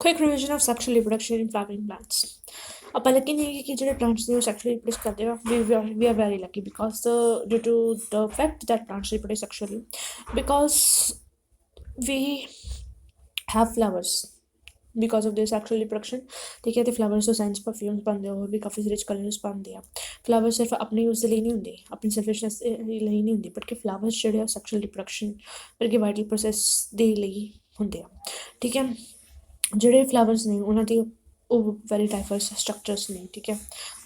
Quick revision of sexual reproduction in flowering plants. ਆਪਾਂ Lucky ਨਹੀਂ ਕਿ ਜਿਹੜੇ plants ਨੇ ਉਹ sexually reproduce ਕਰਦੇ ਆ we are very lucky because due to the fact that plants reproduce sexually because we have flowers because of their sexual reproduction ਠੀਕ ਹੈ ਤੇ ਫਲਾਵਰਸ ਤੋਂ ਸੈਂਸ ਪਰਫਿਊਮਸ ਬਣਦੇ ਆ ਹੋਰ ਵੀ ਕਾਫੀ ਰਿਚ ਕਲਰਸ ਬਣਦੇ ਆ ਫਲਾਵਰ ਸਿਰਫ ਆਪਣੇ ਯੂਜ਼ ਦੇ ਲਈ ਨਹੀਂ ਹੁੰਦੇ ਆਪਣੀ ਸੈਲਫਿਸ਼ਨੈਸ ਲਈ ਨਹੀਂ ਹੁੰਦੇ ਬਟ ਕਿ ਫਲਾਵਰਸ ਜਿਹੜੇ ਆ ਸੈਕਸ਼ੂਅਲ ਰਿਪਰੋਡਕਸ਼ਨ ਬਲਕਿ ਵਾਈਟਲ ਪ੍ਰੋਸੈਸ ਦੇ ਲਈ ਹੁੰਦੇ ਆ ਠੀਕ ਹੈ ਜਿਹੜੇ ਫਲਾਵਰਸ ਨੇ ਉਹਨਾਂ ਦੀ ਉਹ ਵੈਰੀ ਡਾਈਵਰਸ ਸਟਰਕਚਰਸ ਨੇ ਠੀਕ ਹੈ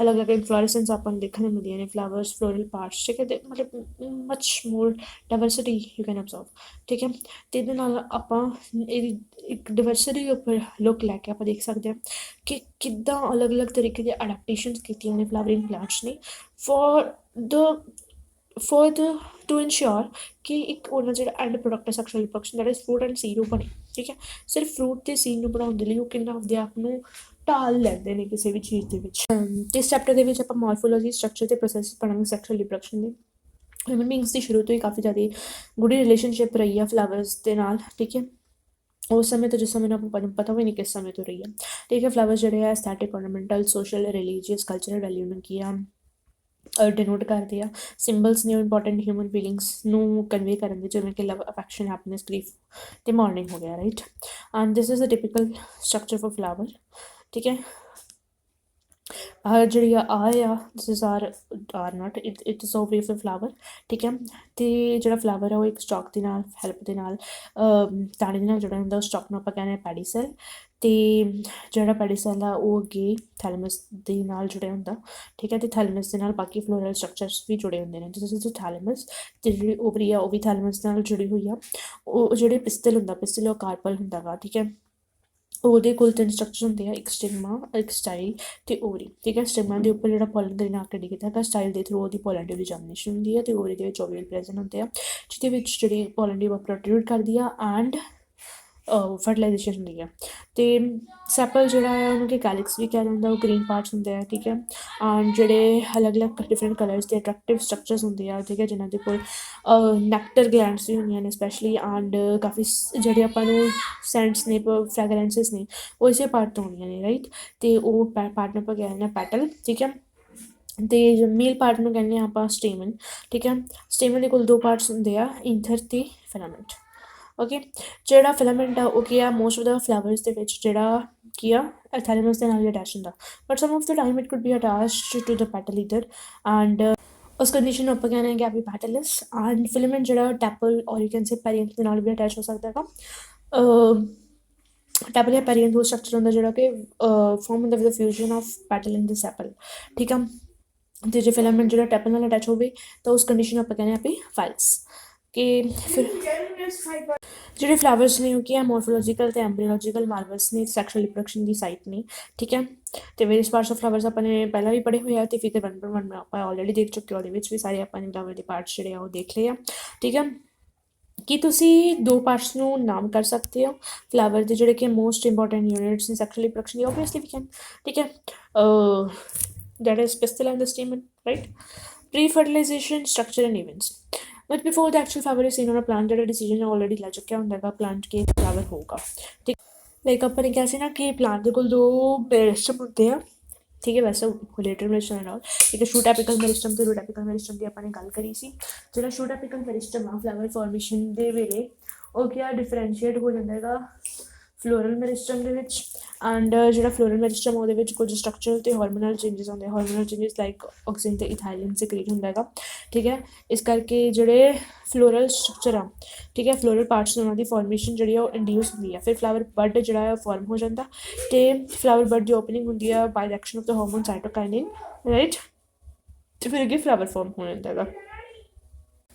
ਅਲੱਗ ਅਲੱਗ ਇਨਫਲੋਰੈਸੈਂਸ ਆਪਾਂ ਨੂੰ ਦੇਖਣ ਨੂੰ ਮਿਲਦੀਆਂ ਨੇ ਫਲਾਵਰਸ ਫਲੋਰਲ ਪਾਰਟਸ ਠੀਕ ਹੈ ਤੇ ਮਤਲਬ much more diversity you can observe ਠੀਕ ਹੈ ਤੇ ਇਹਦੇ ਨਾਲ ਆਪਾਂ ਇਹਦੀ ਇੱਕ ਡਾਈਵਰਸਿਟੀ ਉੱਪਰ ਲੁੱਕ ਲੈ ਕੇ ਆਪਾਂ ਦੇਖ ਸਕਦੇ ਹਾਂ ਕਿ ਕਿੱਦਾਂ ਅਲੱਗ ਅਲੱਗ ਤਰੀਕੇ ਦੇ ਅਡੈਪਟੇਸ਼ਨਸ ਕੀਤੀਆਂ ਨੇ ਫਲਾਵਰਿੰਗ ਪਲਾਂਟਸ ਨੇ for the to ensure ਕਿ ਇੱਕ ਉਹਨਾਂ ਜਿਹੜਾ ਐਂਡ ਪ੍ਰੋਡਕਟ ਹੈ sexual reproduction that is fruit and seed ਉਹ ਬਣੇ ਠੀਕ ਹੈ ਸਿਰਫ ਫਰੂਟ ਅਤੇ ਸੀਡ ਨੂੰ ਬਣਾਉਣ ਦੇ ਲਈ ਉਹ ਕਿੰਨਾ ਆਪਦੇ ਆਪ ਨੂੰ ਢਾਲ ਲੈਂਦੇ ਨੇ ਕਿਸੇ ਵੀ ਚੀਜ਼ ਦੇ ਵਿੱਚ ਤੇ ਇਸ ਚੈਪਟਰ ਦੇ ਵਿੱਚ ਆਪਾਂ ਮੋਰਫੋਲੋਜੀ ਸਟਰਕਚਰ ਤੇ ਪ੍ਰੋਸੈਸ ਪੜਾਂਗੇ ਸੈਕਸ਼ੂਅਲ ਰਿਪਰੋਡਕਸ਼ਨ ਦੇ ਹਿਊਮਨ ਬੀਇੰਗਸ ਦੀ ਸ਼ੁਰੂ ਤੋਂ ਹੀ ਕਾਫੀ ਜ਼ਿਆਦਾ ਗੂੜੀ ਰਿਲੇਸ਼ਨਸ਼ਿਪ ਰਹੀ ਆ ਫਲਾਵਰਸ ਦੇ ਨਾਲ ਠੀਕ ਹੈ ਉਸ ਸਮੇਂ ਤੋਂ ਜਿਸ ਸਮੇਂ ਨੂੰ ਆਪਾਂ ਨੂੰ ਪਤਾ ਵੀ ਨਹੀਂ ਕਿਸ ਸਮੇਂ ਤੋਂ ਰਹੀ ਹੈ ਠੀਕ ਹੈ ਫਲਾਵਰਸ ਜਿਹੜੇ ਆ aesthetic ornamental social religious cultural value ਨੂੰ ਕੀ ਆ ਡਿਨੋਟ ਕਰਦੇ ਆ ਸਿੰਬਲਸ ਨੇ ਇੰਪੋਰਟੈਂਟ ਹਿਊਮਨ ਫੀਲਿੰਗਸ ਨੂੰ ਕਨਵੇ ਕਰਨ ਦੇ ਜਿਵੇਂ ਕਿ ਲਵ ਅਫੈਕਸ਼ਨ ਹੈਪੀਨੈਸ ਗ੍ਰੀਫ ਅਤੇ ਮੋਰਨਿੰਗ ਹੋ ਗਿਆ right and this is a typical structure for flower ਠੀਕ ਹੈ ਜਿਹੜੀ ਆ this is or not it is ovary of flower ਠੀਕ ਹੈ ਅਤੇ ਜਿਹੜਾ ਫਲਾਵਰ ਆ ਉਹ ਇੱਕ ਸਟਾਕ ਦੇ ਨਾਲ ਹੈਲਪ ਦੇ ਨਾਲ ਦਾਣੇ ਦੇ ਨਾਲ ਜੁੜਿਆ ਹੁੰਦਾ ਉਸ ਸਟਾਕ ਨੂੰ ਆਪਾਂ ਕਹਿੰਦੇ ਹਾਂ ਪੈਡੀਸੈਲ ਅਤੇ ਜਿਹੜਾ ਪੈਡੀਸੈਲ ਆ ਉਹ ਅੱਗੇ ਥੈਲਮਸ ਦੇ ਨਾਲ ਜੁੜਿਆ ਹੁੰਦਾ ਠੀਕ ਹੈ ਅਤੇ ਥੈਲਮਸ ਦੇ ਨਾਲ ਬਾਕੀ ਫਲੋਰਲ ਸਟਰਕਚਰਸ ਵੀ ਜੁੜੇ ਹੁੰਦੇ ਨੇ ਜਿਸ ਵਿੱਚ ਥੈਲਮਸ ਅਤੇ ਜਿਹੜੀ ਓਵਰੀ ਆ ਉਹ ਵੀ ਥੈਲਮਸ ਨਾਲ ਜੁੜੀ ਹੋਈ ਆ ਉਹ ਜਿਹੜੇ ਪਿਸਟਲ ਹੁੰਦਾ ਪਿਸਟਲ ਉਹ ਕਾਰਪਲ ਹੁੰਦਾ ਵਾ ਠੀਕ ਹੈ ਉਹਦੇ ਕੋਲ 3 ਸਟਰਕਚਰ ਹੁੰਦੇ ਆ ਇੱਕ ਸਟਿਗਮਾ ਇੱਕ ਸਟਾਈਲ ਅਤੇ ਓਵਰੀ ਠੀਕ ਹੈ ਸਟਿਗਮਾ ਦੇ ਉੱਪਰ ਜਿਹੜਾ ਪੋਲਨ ਦੇ ਨਾਲ ਕੱਢੀ ਕੀਤਾ ਹੈਗਾ ਸਟਾਈਲ ਦੇ ਥਰੂ ਉਹਦੀ ਪੋਲਨ ਦੀ ਜਰਮੀਨੇਸ਼ਨ ਹੁੰਦੀ ਹੈ ਅਤੇ ਓਵਰੀ ਦੇ ਵਿੱਚ ਓਵੀਅਲ ਪ੍ਰੈਜ਼ੈਂਟ ਹੁੰਦੇ ਆ ਜਿਹਦੇ ਵਿੱਚ ਜਿਹੜੀ ਪੋਲਨ ਦੀ ਪ੍ਰੋਟਰੂਡ ਕਰਦੀ ਆ ਐਂਡ ਫਰਟੀਲਾਈਜੇਸ਼ਨ ਹੁੰਦੀ ਆ ਅਤੇ ਸੈਪਲ ਜਿਹੜਾ ਆ ਉਹਨੂੰ ਕਿ ਕੈਲਿਕਸ ਵੀ ਕਿਹਾ ਜਾਂਦਾ ਉਹ ਗ੍ਰੀਨ ਪਾਰਟਸ ਹੁੰਦੇ ਆ ਠੀਕ ਹੈ ਐਂਡ ਜਿਹੜੇ ਅਲੱਗ ਅਲੱਗ ਡਿਫਰੈਂਟ ਕਲਰਸ ਦੇ ਅਟਰੈਕਟਿਵ ਸਟਰਕਚਰਸ ਹੁੰਦੇ ਆ ਠੀਕ ਹੈ ਜਿਨ੍ਹਾਂ ਦੇ ਕੋਲ ਨੈਕਟਰ ਗਲੈਂਡਸ ਵੀ ਹੁੰਦੀਆਂ ਨੇ ਸਪੈਸ਼ਲੀ ਐਂਡ ਕਾਫੀ ਜਿਹੜੇ ਆਪਾਂ ਨੂੰ ਸੈਂਟਸ ਨੇ ਫ੍ਰੈਗਰੈਂਸਿਸ ਨੇ ਉਹ ਇਸੇ ਪਾਰਟ ਤੋਂ ਆਉਂਦੀਆਂ ਨੇ ਰਾਈਟ ਅਤੇ ਉਹ ਪਾਰਟ ਨੂੰ ਆਪਾਂ ਕਹਿੰਦੇ ਹਾਂ ਪੈਟਲ ਠੀਕ ਹੈ ਅਤੇ ਮੇਲ ਪਾਰਟ ਨੂੰ ਕਹਿੰਦੇ ਹਾਂ ਆਪਾਂ ਸਟੇਮਨ ਠੀਕ ਹੈ ਸਟੇਮਨ ਦੇ ਕੋਲ 2 ਪਾਰਟਸ ਹੁੰਦੇ ਆ ਈਥਰ ਅਤੇ ਫਿਲਾਮੈਂਟ ਓਕੇ ਜਿਹੜਾ ਫਿਲਾਮੈਂਟ ਆ ਉਹ ਕੀ ਆ ਮੋਸਟ ਆਫ ਦਾ ਫਲਾਵਰਸ ਦੇ ਵਿੱਚ ਜਿਹੜਾ ਕੀ ਆ ਥੈਲਮਸ ਦੇ ਨਾਲ ਵੀ ਅਟੈਚ ਹੁੰਦਾ but some of the time it could be attached to the petal either and ਉਸ ਕੰਡੀਸ਼ਨ ਨੂੰ ਆਪਾਂ ਕਹਿੰਦੇ ਹਾਂ ਕਿ ਆਪੀ ਪੈਟਲਸ ਐਂਡ ਫਿਲਾਮੈਂਟ ਜਿਹੜਾ tepal or you can say perianth ਦੇ ਨਾਲ ਵੀ ਅਟੈਚ ਹੋ ਸਕਦਾ ਹੈਗਾ ਟੈਪਲ ਜਾਂ ਪੈਰੀਐਂਥ ਉਹ ਸਟਰਕਚਰ ਹੁੰਦਾ ਜਿਹੜਾ ਕਿ ਫੋਰਮ ਹੁੰਦਾ with fusion of petal in this Apple ਠੀਕ ਆ ਅਤੇ ਜੇ ਫਿਲਾਮੈਂਟ ਜਿਹੜਾ ਟੈਪਲ ਨਾਲ ਅਟੈਚ ਹੋਵੇ ਤਾਂ ਉਸ ਕੰਡੀਸ਼ਨ ਨੂੰ ਆਪਾਂ ਕਹਿੰਦੇ ਹਾਂ ਆਪੀ ਫਾਈਲਸ ਕਿ ਫਿਰ ਜਿਹੜੇ ਫਲਾਵਰਸ ਨੇ ਉਹ ਕੀ ਆ ਮੋਰਫੋਲੋਜੀਕਲ ਅਤੇ ਐਂਬਰੀਓਲੋਜੀਕਲ ਮਾਰਵਲਸ ਨੇ ਸੈਕਸ਼ੂਅਲ ਰਿਪਰੋਡਕਸ਼ਨ ਦੀ ਸਾਈਟ ਨੇ ਠੀਕ ਹੈ ਅਤੇ ਵੇਰੀਅਸ ਪਾਰਟਸ ਆਫ ਫਲਾਵਰਸ ਆਪਾਂ ਨੇ ਪਹਿਲਾਂ ਵੀ ਪੜ੍ਹੇ ਹੋਏ ਆ ਅਤੇ ਫਿਗਰ 1.1 ਆਪਾਂ ਆਲਰੇਡੀ ਦੇਖ ਚੁੱਕੇ ਉਹਦੇ ਵਿੱਚ ਵੀ ਸਾਰੇ ਆਪਾਂ ਨੇ ਫਲਾਵਰ ਦੇ ਪਾਰਟਸ ਜਿਹੜੇ ਆ ਉਹ ਦੇਖ ਲਏ ਆ ਠੀਕ ਹੈ ਕੀ ਤੁਸੀਂ 2 ਪਾਰਟਸ ਨੂੰ ਨਾਮ ਕਰ ਸਕਦੇ ਹੋ ਫਲਾਵਰ ਦੇ ਜਿਹੜੇ ਕਿ ਮੋਸਟ ਇੰਪੋਰਟੈਂਟ ਯੂਨਿਟਸ ਨੇ ਸੈਕਸ਼ੂਅਲ ਰਿਪਰੋਡਕਸ਼ਨ ਦੀ ਓਬਵੀਅਸਲੀ ਵੀ ਕੈਨ ਠੀਕ ਹੈ that is pistil and the stamen right pre fertilisation structure and events but before the actual flower is seen on a plant ਜਿਹੜਾ decision already ਲੈ ਚੁੱਕਿਆ ਹੁੰਦਾ ਹੈਗਾ plant ਕਿ ਫਲਾਵਰ ਹੋਊਗਾ ਠੀਕ ਲਾਈਕ ਆਪਾਂ ਨੇ ਕਿਹਾ ਸੀ ਨਾ ਕਿ ਪਲਾਂਟ ਦੇ ਕੋਲ 2 ਮੈਰਿਸਟਮ ਹੁੰਦੇ ਆ ਠੀਕ ਹੈ ਵੈਸੇ ਰਿਲੇਟਡ ਮੈਰਿਸਟਮ ਨਾਲ ਇੱਕ ਸ਼ੂਟ ਐਪੀਕਲ ਮੈਰਿਸਟਮ ਅਤੇ ਰੂਟ ਐਪੀਕਲ ਮੈਰਿਸਟਮ ਦੀ ਆਪਾਂ ਨੇ ਗੱਲ ਕਰੀ ਸੀ ਜਿਹੜਾ ਸ਼ੂਟ ਐਪੀਕਲ ਮੈਰਿਸਟਮ ਆ ਫਲਾਵਰ ਫਾਰਮੇਸ਼ਨ ਦੇ ਵੇਲੇ ਉਹ ਕੀ ਆ ਡਿਫਰੈਂਸ਼ੀਏਟ ਹੋ ਜਾਂਦਾ ਹੈਗਾ ਫਲੋਰਲ ਮੈਰਿਸਟਮ ਦੇ ਵਿੱਚ ਐਂਡ ਜਿਹੜਾ ਫਲੋਰਲ ਮੈਰਿਸਟਮ ਉਹਦੇ ਵਿੱਚ ਕੁਝ ਸਟਰਕਚਰਲ ਅਤੇ ਹਾਰਮੋਨਲ ਚੇਂਜਸ ਹੁੰਦੇ ਹਾਰਮੋਨਲ ਚੇਂਜਸ ਲਾਈਕ ਆਕਸੀਜਨ ਅਤੇ ਇਥਾਈਲਿਨ ਸਿਕ੍ਰੀਟ ਹੁੰਦਾ ਹੈਗਾ ਠੀਕ ਹੈ ਇਸ ਕਰਕੇ ਜਿਹੜੇ ਫਲੋਰਲ ਸਟਰਕਚਰ ਆ ਠੀਕ ਹੈ ਫਲੋਰਲ ਪਾਰਟਸ ਉਹਨਾਂ ਦੀ ਫਾਰਮੇਸ਼ਨ ਜਿਹੜੀ ਆ ਉਹ ਇੰਡਿਊਸ ਹੁੰਦੀ ਆ ਫਿਰ ਫਲਾਵਰ ਬਡ ਜਿਹੜਾ ਆ ਫਾਰਮ ਹੋ ਜਾਂਦਾ ਅਤੇ ਫਲਾਵਰ ਬਡ ਦੀ ਓਪਨਿੰਗ ਹੁੰਦੀ ਆ by the action of the hormone cytokinin right ਅਤੇ ਫਿਰ ਅੱਗੇ ਫਲਾਵਰ ਫਾਰਮ ਹੋ ਜਾਂਦਾ ਹੈਗਾ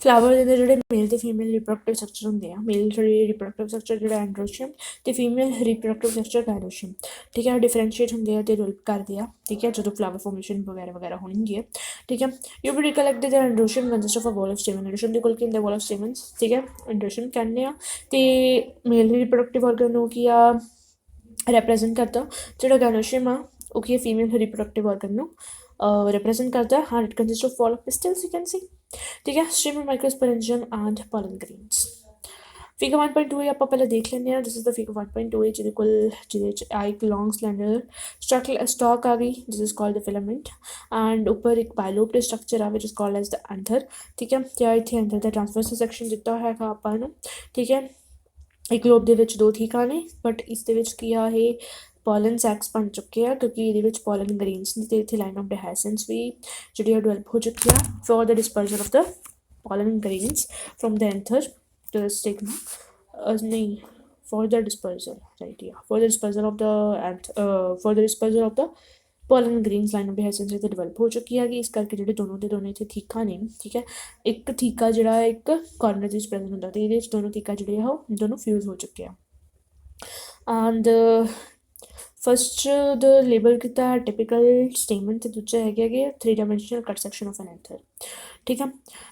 ਫਲਾਵਰ ਦੇ ਅੰਦਰ ਜਿਹੜੇ ਮੇਲ ਅਤੇ ਫੀਮੇਲ ਰਿਪਰੋਡਕਟਿਵ ਸਟਰਕਚਰ ਹੁੰਦੇ ਆ ਮੇਲ ਰਿਪਰੋਡਕਟਿਵ ਸਟਰਕਚਰ ਜਿਹੜਾ ਐਂਡਰੋਸ਼ੀਅਮ ਅਤੇ ਫੀਮੇਲ ਰਿਪਰੋਡਕਟਿਵ ਸਟਰਕਚਰ ਗਾਇਨੋਸ਼ੀਅਮ ਠੀਕ ਹੈ ਡਿਫਰੈਂਸ਼ੀਏਟ ਹੁੰਦੇ ਆ ਅਤੇ ਰੋਲ ਕਰਦੇ ਆ ਠੀਕ ਹੈ ਜਦੋਂ ਫਲਾਵਰ ਫਾਰਮੇਸ਼ਨ ਵਗੈਰਾ ਹੋਣਗੀ ਠੀਕ ਹੈ you we recollect the androecium consist of a whorl of stamen androecium ਦੇ ਕੋਲ ਕੀ ਹੁੰਦਾ ਵਾਲ ਆਫ ਸਟੇਮਨਸ ਠੀਕ ਹੈ ਐਂਡਰੋਸ਼ੀਅਮ ਕਹਿੰਦੇ ਆ ਅਤੇ ਮੇਲ ਰਿਪਰੋਡਕਟਿਵ ਆਰਗਨ ਨੂੰ ਕੀ ਆ ਰੈਪਰੈਜ਼ੈਂਟ ਕਰਦਾ ਜਿਹੜਾ ਗਾਇਨੋਸ਼ੀਅਮ ਆ ਉਹ ਕੀ ਫੀਮੇਲ ਰਿਪਰੋਡਕਟਿਵ ਆਰਗਨ ਨੂੰ represent करता है and it consists of wall of pistils you can see ठीक है stream of microsporangium and pollen grains figure 1.2 ਆਪਾਂ ਪਹਿਲਾਂ ਦੇਖ ਲੈਂਦੇ ਹਾਂ। ਦਿਸ ਇਜ਼ ਦਾ ਫਿਗਰ 1.2 ਜਿਹਦੇ 'ਚ ਆ ਇੱਕ ਲੌਂਗ ਸਿਲੰਡਰ ਸਟਾਕ ਆ ਗਈ, this is called the filament, and ਉੱਪਰ ਇੱਕ ਬਾਇਲੋਬ ਦੇ ਸਟਰਕਚਰ ਆ ਵਿਚ is called as the anther. ਠੀਕ ਹੈ, ਤੇ ਇੱਥੇ ਐਂਥਰ ਦਾ ਟ੍ਰਾਂਸਵਰਸਲ ਸੈਕਸ਼ਨ ਦਿੱਤਾ ਹੋਇਆ ਆਪਾਂ ਨੂੰ। ਠੀਕ ਹੈ, ਇੱਕ ਲੋਬ ਦੇ ਵਿੱਚ 2 ਥੀਕਾਂ ਨੇ, ਬਟ ਇਸ ਦੇ ਵਿੱਚ ਕੀ ਆ, ਇਹ ਪੋਲਨ ਸੈਕਸ ਬਣ ਚੁੱਕੇ ਆ ਕਿਉਂਕਿ ਇਹਦੇ ਵਿੱਚ ਪੋਲਨ ਗ੍ਰੇਨਸ ਨੇ, ਤੇ ਇੱਥੇ ਲਾਈਨ ਆਫ ਡਿਹਾਇਸੈਂਸ ਵੀ ਜਿਹੜੀ ਆ ਡਿਵੈਲਪ ਹੋ ਚੁੱਕੀ ਆ for the dispersion of the pollen grains from the anther to the stigma. नहीं, for the dispersal, right? Yeah, for the dispersal of the for the dispersal of the pollen grains line of dehiscence ਤੇ develop ਹੋ ਚੁੱਕੀ ਹੈਗੀ। ਇਸ ਕਰਕੇ ਜਿਹੜੇ ਦੋਨੋਂ ਦੇ ਦੋਨੋਂ ਇੱਥੇ ਥੀਕਾਂ ਨੇ, ਠੀਕ ਹੈ, ਇੱਕ ਥੀਕਾ ਜਿਹੜਾ ਹੈ ਇੱਕ ਕਾਰਨਰ ਦੇ ਵਿੱਚ ਪ੍ਰੈਜ਼ੈਂਟ ਹੁੰਦਾ, ਤੇ ਇਹਦੇ ਵਿੱਚ ਦੋਨੋਂ ਥੀਕਾ ਜਿਹੜੇ ਆ ਉਹ ਦੋਨੋਂ ਫਿਊਜ਼ ਹੋ ਚੁੱਕੇ ਆ। ਐਂਡ ਫਸਟ ਦ ਲੇਬਲ ਕੀਤਾ ਟਿਪੀਕਲ ਸਟੇਮਨ, ਤੇ ਦੂਜਾ ਹੈਗੇ 3 ਡਾਇਮੈਂਸ਼ਨਲ ਕੱਟ ਸੈਕਸ਼ਨ ਆਫ ਐਨ ਐਂਥਰ। ਠੀਕ ਆ,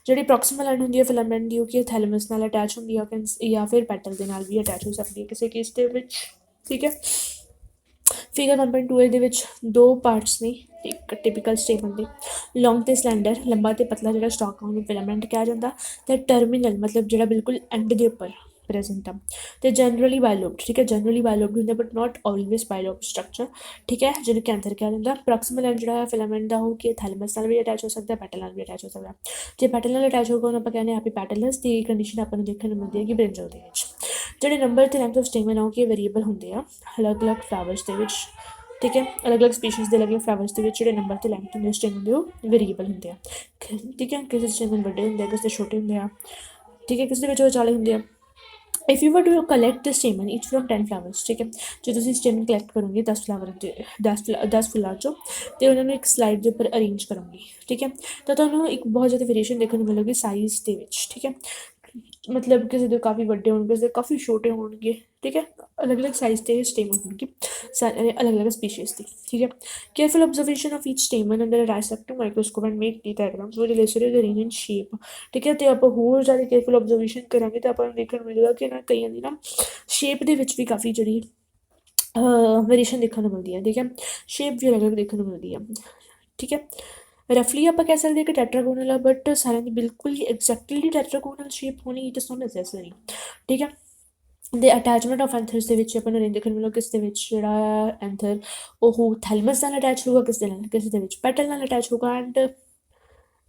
ਜਿਹੜੀ ਪ੍ਰੋਕਸੀਮਲ ਲਾਈਨ ਹੁੰਦੀ ਹੈ ਫਿਲਾਮੈਂਟ ਦੀ, ਉਹ ਕੀ ਥੈਲਮਸ ਨਾਲ ਅਟੈਚ ਹੁੰਦੀ ਆ ਜਾਂ ਫਿਰ ਪੈਟਲ ਦੇ ਨਾਲ ਵੀ ਅਟੈਚ ਹੋ ਸਕਦੀ ਹੈ ਕਿਸੇ ਕੇਸ ਦੇ ਵਿੱਚ। ਠੀਕ ਹੈ, ਫਿਗਰ 1.2 ਦੇ ਵਿੱਚ 2 ਪਾਰਟਸ ਨੇ ਇੱਕ ਟਿਪੀਕਲ ਸਟੇਮਨ ਦੇ, ਲੌਂਗ ਤੇ ਸਲੈਂਡਰ, ਲੰਬਾ ਤੇ ਪਤਲਾ ਜਿਹੜਾ ਸਟਾਕ ਆ ਉਹਨੂੰ ਫਿਲਾਮੈਂਟ ਕਿਹਾ ਜਾਂਦਾ, ਤੇ ਟਰਮੀਨਲ ਮਤਲਬ ਜਿਹੜਾ ਬਿਲਕੁਲ ਐਂਡ ਦੇ ਉੱਪਰ ਪ੍ਰੈਜ਼ੈਂਟ ਆ, ਤੇ ਜਨਰਲੀ ਬਾਇਲੋਬਡ। ਠੀਕ ਹੈ, ਜਨਰਲੀ ਬਾਇਲੋਬਡ ਹੁੰਦਾ ਬਟ ਨਾਟ ਆਲਵੇਜ਼ ਬਾਇਲੋਬਡ ਸਟਰਕਚਰ। ਠੀਕ ਹੈ, ਜਿਹਨੂੰ ਕੈਂਥਰ ਕਿਹਾ ਜਾਂਦਾ। ਪ੍ਰੋਕਸੀਮਲ ਐਂਡ ਜਿਹੜਾ ਫਿਲਾਮੈਂਟ ਦਾ ਉਹ ਕਿ ਥੈਲਮਸ ਨਾਲ ਵੀ ਅਟੈਚ ਹੋ ਸਕਦਾ, ਪੈਟਲ ਨਾਲ ਵੀ ਅਟੈਚ ਹੋ ਸਕਦਾ। ਜੇ ਪੈਟਲ ਨਾਲ ਅਟੈਚ ਹੋਊਗਾ ਉਹਨੂੰ ਆਪਾਂ ਕਹਿੰਦੇ ਹੈਪੀ ਪੈਟਲਸ, ਦੀ ਕੰਡੀਸ਼ਨ ਆਪਾਂ ਨੂੰ ਦੇਖਣ ਨੂੰ ਮਿਲਦੀ ਹੈਗੀ ਬ੍ਰਿੰਜਲ ਦੇ ਵਿੱਚ। ਜਿਹੜੇ ਨੰਬਰ ਤੇ ਲੈਂਥ ਆਫ ਸਟੇਮਨ ਆ ਉਹ ਕਿ ਵੇਰੀਏਬਲ ਹੁੰਦੇ ਆ ਅਲੱਗ-ਅਲੱਗ ਫਲਾਵਰਸ ਦੇ ਵਿੱਚ। ਠੀਕ ਹੈ, ਅਲੱਗ-ਅਲੱਗ ਸਪੀਸ਼ੀਜ਼ ਦੇ ਅਲੱਗ-ਅਲੱਗ ਫਲਾਵਰਸ ਦੇ ਵਿੱਚ ਜਿਹੜੇ ਨੰਬਰ ਤੇ ਲੈਂਥ ਹੁੰਦੇ ਸਟੇਮਨ ਦੇ ਉਹ ਵੇਰੀਏਬਲ ਹੁੰਦੇ ਆ। ਠੀਕ ਹੈ, ਕਿਸੇ ਸਟੇਮਨ ਵੱਡੇ ਹੁੰਦੇ ਆ, ਕਿਸੇ ਦੇ ਛੋਟੇ ਹੁੰਦੇ ਆ। ਠੀਕ ਹੈ, ਕਿਸੇ ਦੇ ਵਿੱਚ ਵਿਚਾਲੇ ਹੁੰਦੇ ਆ। If you were to collect the stamen each from 10 flowers, ਠੀਕ ਹੈ, ਜੇ ਤੁਸੀਂ ਸਟੇਮਨ ਕਲੈਕਟ ਕਰੋਗੇ 10 ਫਲਾਵਰ ਦੇ 10 ਫੁੱਲਾਂ 'ਚੋਂ, ਅਤੇ ਉਹਨਾਂ ਨੂੰ ਇੱਕ ਸਲਾਈਡ ਦੇ ਉੱਪਰ ਅਰੇਂਜ ਕਰੋਗੇ। ਠੀਕ ਹੈ, ਤਾਂ ਤੁਹਾਨੂੰ ਇੱਕ ਬਹੁਤ ਜ਼ਿਆਦਾ ਵੇਰੀਏਸ਼ਨ ਦੇਖਣ ਨੂੰ ਮਿਲੇਗੀ ਸਾਈਜ਼ ਦੇ ਵਿੱਚ। ਠੀਕ ਹੈ, ਮਤਲਬ ਕਿਸੇ ਦੇ ਕਾਫੀ ਵੱਡੇ ਹੋਣਗੇ, ਕਿਸੇ ਦੇ ਕਾਫੀ ਛੋਟੇ ਹੋਣਗੇ। ਠੀਕ ਹੈ, ਅਲੱਗ-ਅਲੱਗ ਸਾਈਜ਼ ਦੇ ਸਟੇਮਨ ਹੋਣਗੇ ਸਾਰੇ ਅਲੱਗ-ਅਲੱਗ ਸਪੀਸ਼ੀਜ਼ ਦੀ। ਠੀਕ ਹੈ, careful observation of each stamen under dissecting microscope and make the diagrams with illustrate the range in shape. ਠੀਕ ਹੈ, ਅਤੇ ਆਪਾਂ ਹੋਰ ਜ਼ਿਆਦਾ ਕੇਅਰਫੁਲ ਆਬਜ਼ਰਵੇਸ਼ਨ ਕਰਾਂਗੇ ਤਾਂ ਆਪਾਂ ਨੂੰ ਦੇਖਣ ਨੂੰ ਮਿਲੇਗਾ ਕਿ ਇਹਨਾਂ ਕਈਆਂ ਦੀ ਨਾ ਸ਼ੇਪ ਦੇ ਵਿੱਚ ਵੀ ਕਾਫੀ ਜਿਹੜੀ ਵੇਰੀਏਸ਼ਨ ਦੇਖਣ ਨੂੰ ਮਿਲਦੀ ਹੈ। ਠੀਕ ਹੈ, ਸ਼ੇਪ ਵੀ ਅਲੱਗ-ਅਲੱਗ ਦੇਖਣ ਨੂੰ ਮਿਲਦੀ ਆ। ਠੀਕ ਹੈ, ਰਫਲੀ ਆਪਾਂ ਕਹਿ ਸਕਦੇ ਹਾਂ ਕਿ ਟੈਟਰਾਗੋਨਲ ਆ, ਬਟ ਸਾਰਿਆਂ ਦੀ ਬਿਲਕੁਲ ਹੀ ਐਗਜ਼ੈਕਟਲੀ ਟੈਟਰਾਗੋਨਲ ਸ਼ੇਪ ਹੋਣੀ ਇਟ ਇਜ਼ ਨੋਟ ਨੈਸੈਸਰੀ। ਠੀਕ ਹੈ, ਦੇ ਅਟੈਚਮੈਂਟ ਆਫ ਐਂਥਰਸ ਦੇ ਵਿੱਚ ਆਪਾਂ ਨੂੰ ਰੇਂਜ ਦੇਖਣ ਨੂੰ ਮਿਲੇਗਾ ਕਿਸ ਦੇ ਵਿੱਚ ਜਿਹੜਾ ਐਂਥਰ ਉਹ ਥੈਲਮਸ ਨਾਲ ਅਟੈਚ ਹੋਊਗਾ, ਕਿਸੇ ਦੇ ਵਿੱਚ ਪੈਟਲ ਨਾਲ ਅਟੈਚ ਹੋਊਗਾ। And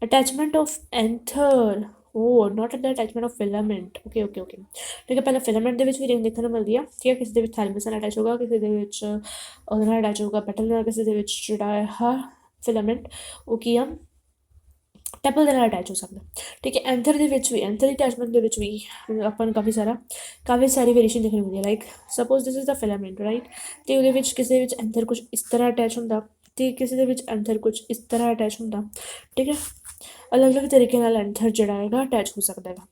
attachment of anther not the attachment of filament. Okay. ਠੀਕ ਹੈ, ਪਹਿਲਾਂ ਫਿਲਾਮੈਂਟ ਦੇ ਵਿੱਚ ਵੀ ਰੇਂਜ ਦੇਖਣ ਨੂੰ ਮਿਲਦੀ ਆ। ਠੀਕ ਹੈ, ਕਿਸੇ ਦੇ ਵਿੱਚ ਥੈਲਮਸ ਨਾਲ ਅਟੈਚ ਹੋਊਗਾ, ਕਿਸੇ ਦੇ ਵਿੱਚ ਉਹਦੇ ਨਾਲ ਅਟੈਚ ਹੋਊਗਾ ਪੈਟਲ ਨਾਲ, ਕਿਸੇ ਦੇ ਵਿੱਚ ਜਿਹੜਾ ਆ ਫਿਲਾਮੈਂਟ ਉਹ ਕੀ ਆ ਟੈਪਲ ਦੇ ਨਾਲ ਅਟੈਚ ਹੋ ਸਕਦਾ। ਠੀਕ ਹੈ, ਐਂਥਰ ਦੇ ਵਿੱਚ ਵੀ ਐਂਥਰ ਅਟੈਚਮੈਂਟ ਦੇ ਵਿੱਚ ਵੀ ਆਪਾਂ ਨੂੰ ਕਾਫੀ ਸਾਰੀ ਵੇਰੀਏਸ਼ਨ ਦੇਖਣ ਨੂੰ ਮਿਲਦੀ ਹੈ। Like suppose this is the filament, right, ਅਤੇ ਉਹਦੇ ਵਿੱਚ ਕਿਸੇ ਦੇ ਵਿੱਚ ਐਂਥਰ ਕੁਛ ਇਸ ਤਰ੍ਹਾਂ ਅਟੈਚ ਹੁੰਦਾ, ਅਤੇ ਕਿਸੇ ਦੇ ਵਿੱਚ ਐਂਥਰ ਕੁਛ ਇਸ ਤਰ੍ਹਾਂ ਅਟੈਚ ਹੁੰਦਾ। ਠੀਕ ਹੈ, ਅਲੱਗ-ਅਲੱਗ ਤਰੀਕੇ ਨਾਲ ਐਂਥਰ ਜਿਹੜਾ ਹੈਗਾ ਅਟੈਚ ਹੋ ਸਕਦਾ ਹੈਗਾ।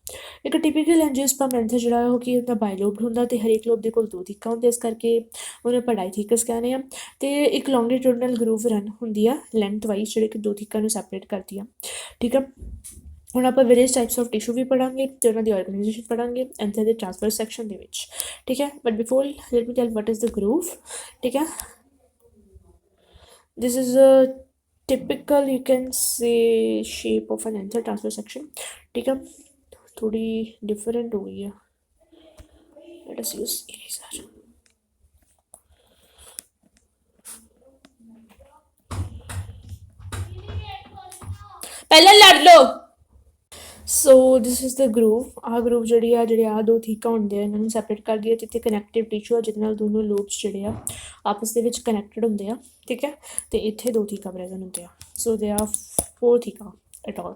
ਇੱਕ ਟਿਪੀਕਲ ਐਂਜੀਓਸਪਰਮ ਐਂਥਰ ਜਿਹੜਾ ਉਹ ਕੀ ਹੁੰਦਾ ਬਾਇਲੋਬਡ ਹੁੰਦਾ, ਅਤੇ ਹਰੇਕ ਲੋਬ ਦੇ ਕੋਲ 2 ਥੀਕਾਂ ਹੁੰਦੇ, ਇਸ ਕਰਕੇ ਉਹਨੂੰ ਆਪਾਂ ਡਾਈਥੀਕਸ ਕਹਿੰਦੇ ਆ। ਅਤੇ ਇੱਕ ਲੌਂਗੀਟਿਊਡਨਲ ਗਰੂਵ ਰਨ ਹੁੰਦੀ ਆ ਲੈਂਥ ਵਾਈਜ਼ ਜਿਹੜੇ ਕਿ 2 ਥੀਕਾਂ ਨੂੰ ਸੈਪਰੇਟ ਕਰਦੀ ਆ। ਠੀਕ ਆ, ਹੁਣ ਆਪਾਂ ਵੇਰੀਅਸ ਟਾਈਪਸ ਆਫ ਟਿਸ਼ੂ ਵੀ ਪੜ੍ਹਾਂਗੇ ਅਤੇ ਉਹਨਾਂ ਦੀ ਆਰਗਨਾਈਜੇਸ਼ਨ ਪੜ੍ਹਾਂਗੇ ਐਂਥਰ ਦੇ ਟ੍ਰਾਂਸਫਰ ਸੈਕਸ਼ਨ ਦੇ ਵਿੱਚ। ਠੀਕ ਹੈ, but before let me tell what is the groove. ਠੀਕ ਹੈ, this is a typical you can say shape of an anther transfer section. ठीक है, थोड़ी डिफरेंट हो गई है। let us use eraser. पहले लड़ लो। ਸੋ ਦਿਸ ਇਜ਼ ਦ ਗਰੂਵ। ਆਹ ਗਰੂਵ ਜਿਹੜੀ ਆ 2 ਥੀਕਾਂ ਹੁੰਦੇ ਆ ਇਹਨਾਂ ਨੂੰ ਸੈਪਰੇਟ ਕਰਦੀ ਹੈ, ਜਿੱਥੇ ਕਨੈਕਟਿਵ ਟਿਸ਼ੂ ਆ ਜਿਹਦੇ ਨਾਲ ਦੋਨੋਂ ਲੋਬਸ ਜਿਹੜੇ ਆ ਆਪਸ ਦੇ ਵਿੱਚ ਕਨੈਕਟਡ ਹੁੰਦੇ ਆ। ਠੀਕ ਹੈ, ਅਤੇ ਇੱਥੇ 2 ਥੀਕਾਂ ਪ੍ਰੈਜ਼ੈਂਟ ਹੁੰਦੇ ਆ। ਸੋ ਦੇ ਆ 4 ਥੀਕਾਂ ਐਟ ਆਲ।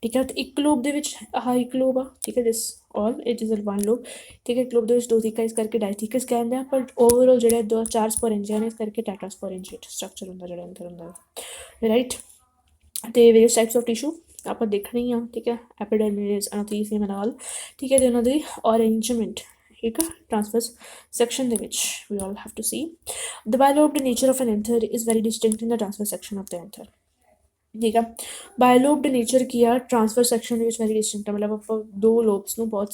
ਠੀਕ ਹੈ, ਅਤੇ ਇੱਕ ਲੋਬ ਦੇ ਵਿੱਚ ਆਹ ਇੱਕ ਲੋਬ ਆ। ਠੀਕ ਹੈ, ਦਿਸ ਆਲ ਇਟ ਇਜ਼ 1 ਲੋਬ। ਠੀਕ ਹੈ, ਇੱਕ ਲੋਬ ਦੇ ਵਿੱਚ 2 ਥੀਕਾਂ, ਇਸ ਕਰਕੇ ਡਾਈਥੀਕਸ ਕਹਿੰਦੇ ਆ। ਬਟ ਓਵਰਆਲ ਜਿਹੜੇ 4 ਸਪੋਰੈਂਜੀਆ ਨੇ, ਇਸ ਕਰਕੇ ਟੈਟਰਾਸਪੋਰੈਂਜੀਏਟ ਸਟਰਕਚਰ ਹੁੰਦਾ ਜਿਹੜਾ ਅੰਦਰ ਹੁੰਦਾ, ਰਾਈਟ। ਅਤੇ ਵੇਰੀਅਸ ਟਾਈਪਸ ਆਫ ਟਿਸ਼ੂ ਆਪਾਂ ਦੇਖਣੇ ਹੀ ਆ। ਠੀਕ ਹੈ, ਐਪੀਡਰਮਿਸ, ਐਨਾਥੀਸੀਅਮ ਐਂਡ ਆਲ। ਠੀਕ ਹੈ, ਅਤੇ ਉਹਨਾਂ ਦੀ ਅਰੇਂਜਮੈਂਟ ਠੀਕ ਆ ਟ੍ਰਾਂਸਫਰਸ ਸੈਕਸ਼ਨ ਦੇ ਵਿੱਚ we all have to see the bilobed nature of an anther is very distinct in the transverse section of the anther. ਠੀਕ ਆ, ਬਾਇਲੋਬਡ ਨੇਚਰ ਕੀ ਆ ਟ੍ਰਾਂਸਫਰ ਸੈਕਸ਼ਨ ਦੇ ਵਿੱਚ ਵੈਰੀ ਡਿਸਟਿੰਕਟ ਆ, ਮਤਲਬ ਆਪਾਂ 2 ਲੋਬਸ ਨੂੰ ਬਹੁਤ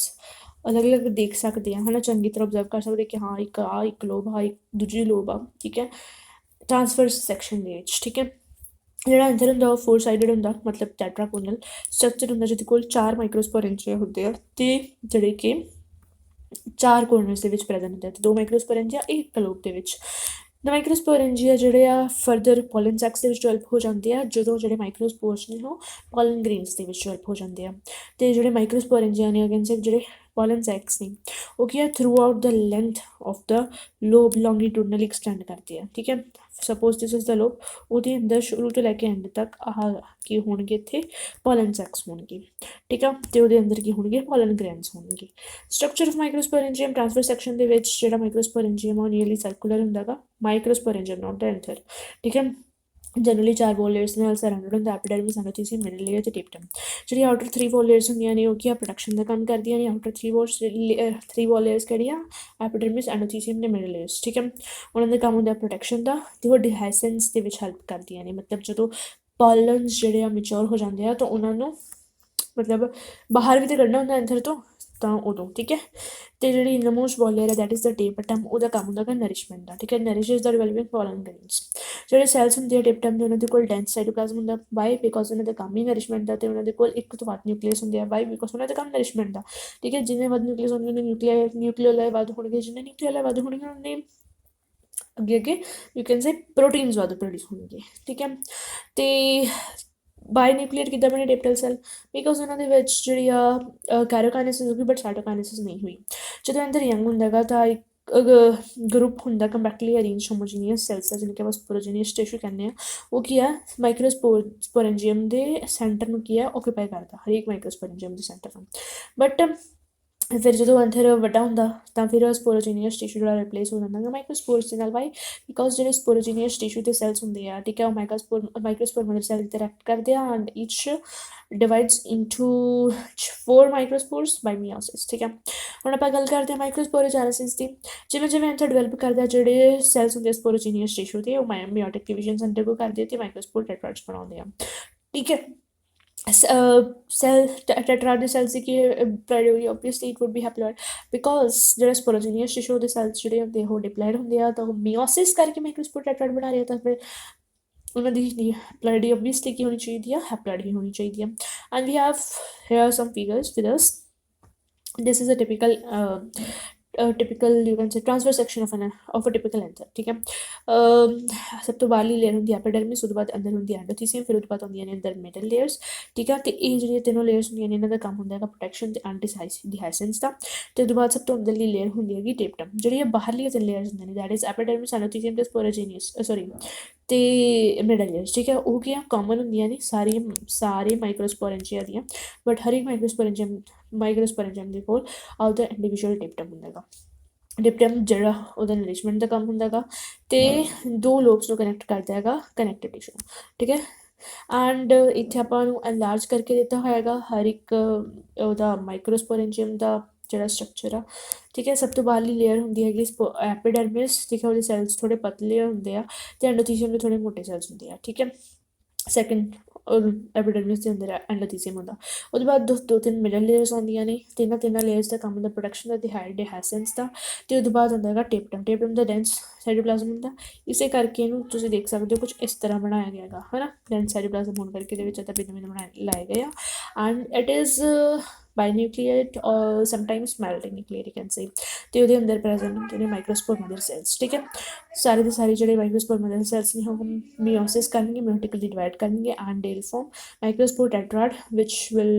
ਅਲੱਗ-ਅਲੱਗ ਦੇਖ ਸਕਦੇ ਹਾਂ, ਹੈ ਨਾ, ਚੰਗੀ ਤਰ੍ਹਾਂ ਓਬਜ਼ਰਵ ਕਰ ਸਕਦੇ ਕਿ ਹਾਂ ਇੱਕ ਲੋਬ ਆ, ਇੱਕ ਦੂਜੀ ਲੋਬ ਆ। ਠੀਕ ਹੈ, ਟ੍ਰਾਂਸਫਰ ਸੈਕਸ਼ਨ ਦੇ ਵਿੱਚ। ਠੀਕ ਹੈ, ਜਿਹੜਾ ਐਂਥਰ ਹੁੰਦਾ ਉਹ 4 ਸਾਈਡਡ ਹੁੰਦਾ, ਮਤਲਬ ਟੈਟਰਾਗੋਨਲ ਸਟਰਕਚਰ ਹੁੰਦਾ ਜਿਹਦੇ ਕੋਲ 4 ਮਾਈਕਰੋਸਪੋਰੈਂਜੀਆ ਹੁੰਦੇ ਆ, ਅਤੇ ਜਿਹੜੇ ਕਿ 4 ਕੋਰਨਰਸ ਦੇ ਵਿੱਚ ਪ੍ਰੈਜ਼ੈਂਟ ਹੁੰਦੇ ਆ, ਤੇ 2 ਮਾਈਕਰੋਸਪੋਰੈਂਜੀਆ ਇੱਕ ਲੋਬ ਦੇ ਵਿੱਚ। ਮਾਈਕਰੋਸਪੋਰੈਂਜੀਆ ਜਿਹੜੇ ਆ ਫਰਦਰ ਪੋਲਨ ਸੈਕਸ ਦੇ ਵਿੱਚ ਡਿਵੈਲਪ ਹੋ ਜਾਂਦੇ ਆ ਜਦੋਂ ਜਿਹੜੇ ਮਾਈਕਰੋਸਪੋਰਸ ਨੇ ਉਹ ਪੋਲਨ ਗ੍ਰੇਨਸ ਦੇ ਵਿੱਚ ਡਿਵੈਲਪ ਹੋ ਜਾਂਦੇ ਆ। ਅਤੇ ਜਿਹੜੇ ਮਾਈਕਰੋਸਪੋਰੈਂਜੀਆ ਨੇ ਅਗੇਨ ਸਿਰਫ ਜਿਹੜੇ ਪੋਲਨ ਸੈਕਸ ਨੇ ਉਹ ਕੀ ਆ throughout the length of the lobe longitudinally extend ਕਰਦੇ ਆ। ਠੀਕ ਹੈ, suppose this is the lobe, ਉਹਦੇ ਅੰਦਰ ਸ਼ੁਰੂ ਤੋਂ ਲੈ ਕੇ ਐਂਡ ਤੱਕ ਆਹ ਕੀ ਹੋਣਗੇ ਇੱਥੇ ਪੋਲਨ ਸੈਕਸ ਹੋਣਗੇ। ਠੀਕ ਆ, ਅਤੇ ਉਹਦੇ ਅੰਦਰ ਕੀ ਹੋਣਗੇ ਪੋਲਨ ਗ੍ਰੈਨਸ ਹੋਣਗੇ। ਸਟਰਕਚਰ ਆਫ ਮਾਈਕਰੋਸਪੋਰੈਂਜੀਅਮ ਟ੍ਰਾਂਸਫਰ ਸੈਕਸ਼ਨ ਦੇ ਵਿੱਚ ਜਿਹੜਾ ਮਾਈਕਰੋਸਪੋਰੈਂਜੀਅਮ ਆ ਉਹ ਨੀਅਰਲੀ ਸਰਕੂਲਰ ਹੁੰਦਾ ਗਾ। ਮਾਈਕਰੋਸਪੋਰੈਂਜੀਅਮ ਨਾਟ ਦ ਐਂਥਰ। ਠੀਕ ਹੈ, ਜਨਰਲੀ 4 ਵੋਲ ਲੇਅਰਸ ਨਾਲ ਸਰਾਊਂਡਡ ਹੁੰਦਾ, ਐਪੀਡਰਮਿਸ, ਐਂਡੋਥੀਸੀਅਮ, ਮਿਡਲ ਲੇਅਰ ਅਤੇ ਟਿਪਟਮ। ਜਿਹੜੀ ਆਊਟਰ 3 ਵੋਲ ਲੇਅਰਸ ਹੁੰਦੀਆਂ ਨੇ ਉਹ ਕੀ ਆ ਪ੍ਰੋਟੈਕਸ਼ਨ ਦਾ ਕੰਮ ਕਰਦੀਆਂ ਨੇ। ਆਊਟਰ 3 ਵੋਲ ਲੇਅਰਸ ਕਿਹੜੀਆਂ ਐਪੀਡਰਮਿਸ, ਐਂਡੋਥੀਸੀਅਮ ਅਤੇ ਮਿਡਲ ਲੇਅਰਸ। ਠੀਕ ਹੈ, ਉਹਨਾਂ ਦਾ ਕੰਮ ਹੁੰਦਾ ਪ੍ਰੋਟੈਕਸ਼ਨ ਦਾ, ਅਤੇ ਉਹ ਡਿਹਾਇਸੈਂਸ ਦੇ ਵਿੱਚ ਹੈਲਪ ਕਰਦੀਆਂ ਨੇ। ਮਤਲਬ ਜਦੋਂ ਪੋਲਨਸ ਜਿਹੜੇ ਆ ਮੈਚੋਰ ਹੋ ਜਾਂਦੇ ਆ ਤਾਂ ਉਹਨਾਂ ਨੂੰ ਮਤਲਬ ਬਾਹਰ ਵੀ ਤਾਂ ਕੱਢਣਾ ਹੁੰਦਾ ਐਂਥਰ ਤੋਂ, ਤਾਂ ਉਦੋਂ। ਠੀਕ ਹੈ, ਅਤੇ ਜਿਹੜੀ ਇਨਮੋਸਟ ਵੋਲ ਲੇਅਰ ਹੈ ਦੈਟ ਇਜ਼ ਦ ਟਿਪਟਮ, ਉਹਦਾ ਕੰਮ ਹੁੰਦਾ ਗਾ ਨਰਿਸ਼ਮੈਂਟ ਦਾ। ਠੀਕ ਹੈ, ਨਰਿਸ਼ਿਸ ਦਾ ਡਿਵੈਲਪਿੰਗ ਪੋਲਨ ਗ੍ਰੇਨਸ। ਜਿਹੜੇ ਸੈਲਸ ਹੁੰਦੇ ਆ ਟਿਪਟਮ ਦੇ ਉਹਨਾਂ ਦੇ ਕੋਲ ਡੈਂਸ ਸਾਈਟੋਪਲਾਜ਼ਮ ਹੁੰਦਾ। ਵਾਈ? ਬਿਕੋਜ਼ ਉਹਨਾਂ ਦਾ ਕੰਮ ਹੀ ਨਰਿਸ਼ਮੈਂਟ ਦਾ, ਅਤੇ ਉਹਨਾਂ ਦੇ ਕੋਲ ਇੱਕ ਤੋਂ ਵੱਧ ਨਿਊਕਲੀਅਸ ਹੁੰਦੇ ਆ। ਵਾਈ? ਬਿਕੋਜ਼ ਉਹਨਾਂ ਦਾ ਕੰਮ ਨਰਿਸ਼ਮੈਂਟ ਦਾ। ਠੀਕ ਹੈ, ਜਿੰਨੇ ਵੱਧ ਨਿਊਕਲੀਅਸ ਹੋਣਗੇ ਉਹਨੇ ਨਿਊਕਲੀਓਲਾਈ ਵੱਧ ਹੋਣਗੇ, ਜਿੰਨੇ ਨਿਊਕਲੀਓਲਾਈ ਵੱਧ ਹੋਣਗੇ ਉਹਨੇ ਅੱਗੇ ਅੱਗੇ ਯੂ ਕੈਨ ਸੇ ਪ੍ਰੋਟੀਨਸ ਵੱਧ ਪ੍ਰੋਡਿਊਸ ਹੋਣਗੇ। ਠੀਕ ਹੈ, ਅਤੇ ਬਾਈ ਨਿਊਕਲੀਅਰ ਕਿੱਦਾਂ ਬਣੇ ਟਿਪਟਲ ਸੈੱਲ? ਬਿਕੋਜ਼ ਉਹਨਾਂ ਦੇ ਵਿੱਚ ਜਿਹੜੀ ਆ ਕੈਰੋਕਾਈਨੇਸਿਸ ਹੋ ਗਈ ਬਟ ਸਾਈਟੋਕਾਈਨੇਸਿਸ ਨਹੀਂ ਹੋਈ। ਜਦੋਂ ਅੰਦਰ ਯੰਗ ਹੁੰਦਾ ਗਾ ਤਾਂ ਇੱਕ ਗਰੁੱਪ ਹੁੰਦਾ ਕੰਪੈਕਟਲੀ ਅਰੇਂਜ ਹੋਮੋਜੀਨੀਅਸ ਸੈਲਸ ਦਾ, ਜਿਹਨੂੰ ਕਿ ਆਪਾਂ ਸਪੋਰੋਜੀਨੀਅਸ ਟਿਸ਼ੂ ਕਹਿੰਦੇ ਆ। ਉਹ ਕੀ ਆ ਮਾਈਕਰੋਸਪੋਰੈਂਜੀਅਮ ਦੇ ਸੈਂਟਰ ਨੂੰ ਕੀ ਆ ਓਕੂਪਾਈ ਕਰਦਾ, ਹਰੇਕ ਮਾਈਕਰੋਸਪੋਰੈਂਜੀਅਮ ਦੇ ਸੈਂਟਰ ਨੂੰ। ਬਟ ਫਿਰ ਜਦੋਂ ਐਂਥਰ ਵੱਡਾ ਹੁੰਦਾ ਤਾਂ ਫਿਰ ਸਪੋਰੋਜੀਨੀਅਸ ਟਿਸ਼ੂ ਜਿਹੜਾ ਰਿਪਲੇਸ ਹੋ ਜਾਂਦਾ ਗਾ ਮਾਈਕਰੋਸਪੋਰਸ ਦੇ ਨਾਲ। ਵਾਈ? ਬਿਕੋਜ਼ ਜਿਹੜੇ ਸਪੋਰੋਜੀਨੀਅਸ ਟਿਸ਼ੂ ਦੇ ਸੈਲਸ ਹੁੰਦੇ ਆ, ਠੀਕ ਹੈ, ਉਹ ਮਾਈਕਰੋਸਪੋਰ ਮਦਰ ਸੈਲ ਇੰਟਰੈਕਟ ਕਰਦੇ ਆ ਐਂਡ ਈਚ ਡਿਵਾਈਡਸ ਇਨਟੂ 4 ਮਾਈਕਰੋਸਪੋਰਸ ਬਾਈ ਮੀਓਸਿਸ। ਠੀਕ ਹੈ, ਹੁਣ ਆਪਾਂ ਗੱਲ ਕਰਦੇ ਹਾਂ ਮਾਈਕਰੋਸਪੋਰੋਜੈਨੇਸਿਸ ਦੀ। ਜਿਵੇਂ ਜਿਵੇਂ ਐਂਥਰ ਡਿਵੈਲਪ ਕਰਦਾ ਜਿਹੜੇ ਸੈਲਸ ਹੁੰਦੇ ਸਪੋਰੋਜੀਨੀਅਸ ਟਿਸ਼ੂ ਦੇ ਉਹ ਮਿਓਟਿਕ ਡਿਵੀਜ਼ਨਸ ਅੰਡਰਗੋ ਕਰਦੇ ਅਤੇ ਮਾਈਕਰੋਸਪੋਰ ਟੈਟਰਾਇਡਸ ਬਣਾਉਂਦੇ ਆ। ਠੀਕ ਹੈ, ਸੈਲ ਟੈਟਰਾਇਡ ਦੇ ਸੈਲਸ ਦੀ ਕੀ ਪ੍ਰਾਇਓਰੀ? Obviously it would be haploid, because ਜਿਹੜਾ ਸਪੋਰੋਜੀਨੀਅਸ ਟਿਸ਼ੂ ਦੇ ਸੈਲਸ ਜਿਹੜੇ ਹੁੰਦੇ ਉਹ ਡਿਪਲਾਇਡ ਹੁੰਦੇ ਆ, ਤਾਂ ਉਹ ਮੀਓਸਿਸ ਕਰਕੇ ਮਾਈਕਰੋਸਪੋਰ ਟੈਟਰਾਇਡ ਬਣਾ ਰਹੇ ਆ, ਤਾਂ ਫਿਰ ਉਹਨਾਂ ਦੀ ਹੈਪਲੋਇਡ ਓਬਵੀਅਸਲੀ ਕੀ ਹੋਣੀ ਚਾਹੀਦੀ ਆ? ਹੈਪਲੋਇਡ ਹੀ ਹੋਣੀ ਚਾਹੀਦੀ ਆ। And we have here some figures with us. this is a typical you can say transfer section of a typical anther। ਠੀਕ ਹੈ, ਸਭ ਤੋਂ ਬਾਹਰਲੀ ਲੇਅਰ ਹੁੰਦੀ ਐਪੀਡਰਮਿਸ, ਉਹਦੇ ਬਾਅਦ ਅੰਦਰ ਹੁੰਦੀ ਐਂਡੋਥੀਸੀਅਮ, ਫਿਰ ਉਹਦੇ ਬਾਅਦ ਹੁੰਦੀਆਂ ਨੇ ਅੰਦਰ ਮਿਡਲ ਲੇਅਰਸ। ਠੀਕ ਹੈ, ਅਤੇ ਇਹ ਜਿਹੜੀਆਂ ਤਿੰਨੋਂ ਲੇਅਰਸ ਹੁੰਦੀਆਂ ਨੇ ਇਹਨਾਂ ਦਾ ਕੰਮ ਹੁੰਦਾ ਹੈਗਾ ਪ੍ਰੋਟੈਕਸ਼ਨ ਅਤੇ ਡਿਹਾਇਸੈਂਸ ਦਾ। ਅਤੇ ਉਹਦੇ ਬਾਅਦ ਸਭ ਤੋਂ ਅੰਦਰਲੀ ਲੇਅਰ ਹੁੰਦੀ ਹੈਗੀ ਟਿਪਟਮ। ਜਿਹੜੀਆਂ ਬਾਹਰਲੀਆਂ ਤਿੰਨ ਲੇਅਰਸ ਹੁੰਦੀਆਂ ਨੇ ਦੈਟ ਇਜ਼ ਐਪੀਡਰਮਿਸ, ਐਂਡੋਥੀਸੀਅਮ ਅਤੇ ਸਪੋਰੋਜੀਨੀਅਸ ਅਤੇ ਮਿਡਲ ਲੇਅਰਸ। ਠੀਕ ਹੈ, ਉਹ ਕੀ ਆ ਕਾਮਨ ਹੁੰਦੀਆਂ ਨੇ ਸਾਰੇ ਮਾਈਕਰੋਸਪੋਰੈਂਜੀਆ ਦੀਆਂ, ਬਟ ਹਰ ਇੱਕ ਮਾਈਕਰੋਸਪੋਰੈਂਜੀਅਮ ਦੇ ਕੋਲ ਆਪਦਾ ਇੰਡੀਵਿਜੂਅਲ ਟਿਪਟਮ ਹੁੰਦਾ ਗਾ। ਟਿਪਟਮ ਜਿਹੜਾ ਉਹਦਾ ਨਰਿਸ਼ਮੈਂਟ ਦਾ ਕੰਮ ਹੁੰਦਾ ਗਾ ਅਤੇ 2 ਲੋਬਸ ਨੂੰ ਕਨੈਕਟ ਕਰਦਾ ਹੈਗਾ ਕਨੈਕਟਿਵ ਟਿਸ਼ੂ। ਠੀਕ ਹੈ, ਐਂਡ ਇੱਥੇ ਆਪਾਂ ਨੂੰ ਐਨਲਾਰਜ ਕਰਕੇ ਦਿੱਤਾ ਹੋਏਗਾ ਹਰ ਇੱਕ ਉਹਦਾ ਮਾਈਕਰੋਸਪੋਰੈਂਜੀਅਮ ਦਾ ਜਿਹੜਾ ਸਟਰਕਚਰ ਆ। ਠੀਕ ਹੈ, ਸਭ ਤੋਂ ਬਾਹਰਲੀ ਲੇਅਰ ਹੁੰਦੀ ਹੈਗੀ ਐਪੀਡਰਮਿਸ। ਠੀਕ ਹੈ, ਉਹਦੇ ਸੈਲਸ ਥੋੜ੍ਹੇ ਪਤਲੇ ਹੁੰਦੇ ਆ ਅਤੇ ਐਂਡੋਥੀਸੀਅਮ ਦੇ ਥੋੜ੍ਹੇ ਮੋਟੇ ਸੈਲਸ ਹੁੰਦੇ ਆ। ਠੀਕ ਹੈ, ਸੈਕਿੰਡ ਐਪੀਡਰਮਿਸ ਦੇ ਅੰਦਰ ਐਂਡੋਥੀਸੀਅਮ ਹੁੰਦਾ। ਉਹਦੇ ਬਾਅਦ 2-3 ਮਿਡਲ ਲੇਅਰਸ ਆਉਂਦੀਆਂ ਨੇ। ਤਿੰਨਾਂ ਲੇਅਰਸ ਦਾ ਕੰਮ ਹੁੰਦਾ ਪ੍ਰੋਡਕਸ਼ਨ ਦਾ ਅਤੇ ਡਿਹਾਇਸੈਂਸ ਦਾ। ਅਤੇ ਉਹਦੇ ਬਾਅਦ ਹੁੰਦਾ ਹੈਗਾ ਟਿਪਟਮ ਦਾ ਡੈਂਸ ਸਾਈਟੋਪਲਾਜ਼ਮ ਹੁੰਦਾ। ਇਸੇ ਕਰਕੇ ਇਹਨੂੰ ਤੁਸੀਂ ਦੇਖ ਸਕਦੇ ਹੋ ਕੁਝ ਇਸ ਤਰ੍ਹਾਂ ਬਣਾਇਆ ਗਿਆ ਹੈਗਾ ਹੈ ਨਾ, ਡੈਂਸ ਸਾਈਟੋਪਲਾਜ਼ਮ ਹੋਣ ਕਰਕੇ ਇਹਦੇ ਵਿੱਚ ਇੱਦਾਂ ਭਿੰਨ ਲਾਏ ਗਏ ਆ। ਐਂਡ ਇਟ ਇਜ਼ ਬਾਈਨਿਊਕਲੀਏਟ ਔਰ ਸਮਟਾਈਮਸ ਮਲਟੀਨਿਊਕਲੀਏਟ ਯੂ ਕੈਨ ਸੇ। ਅਤੇ ਉਹਦੇ ਅੰਦਰ ਪ੍ਰੈਜ਼ੈਂਟ ਹੁੰਦੇ ਨੇ ਮਾਈਕਰੋਸਪੋਰ ਮਦਰ ਸੈਲਸ। ਠੀਕ ਹੈ, ਸਾਰੇ ਦੇ ਸਾਰੇ ਜਿਹੜੇ ਮਾਈਕਰੋਸਪੋਰ ਮਦਰ ਸੈਲਸ ਨੇ ਉਹ ਮੀਓਸਿਸ ਕਰਨਗੇ, ਮਿਓਟਿਕਲੀ ਡਿਵਾਈਡ ਕਰਨਗੇ and they will form microspore tetrad which will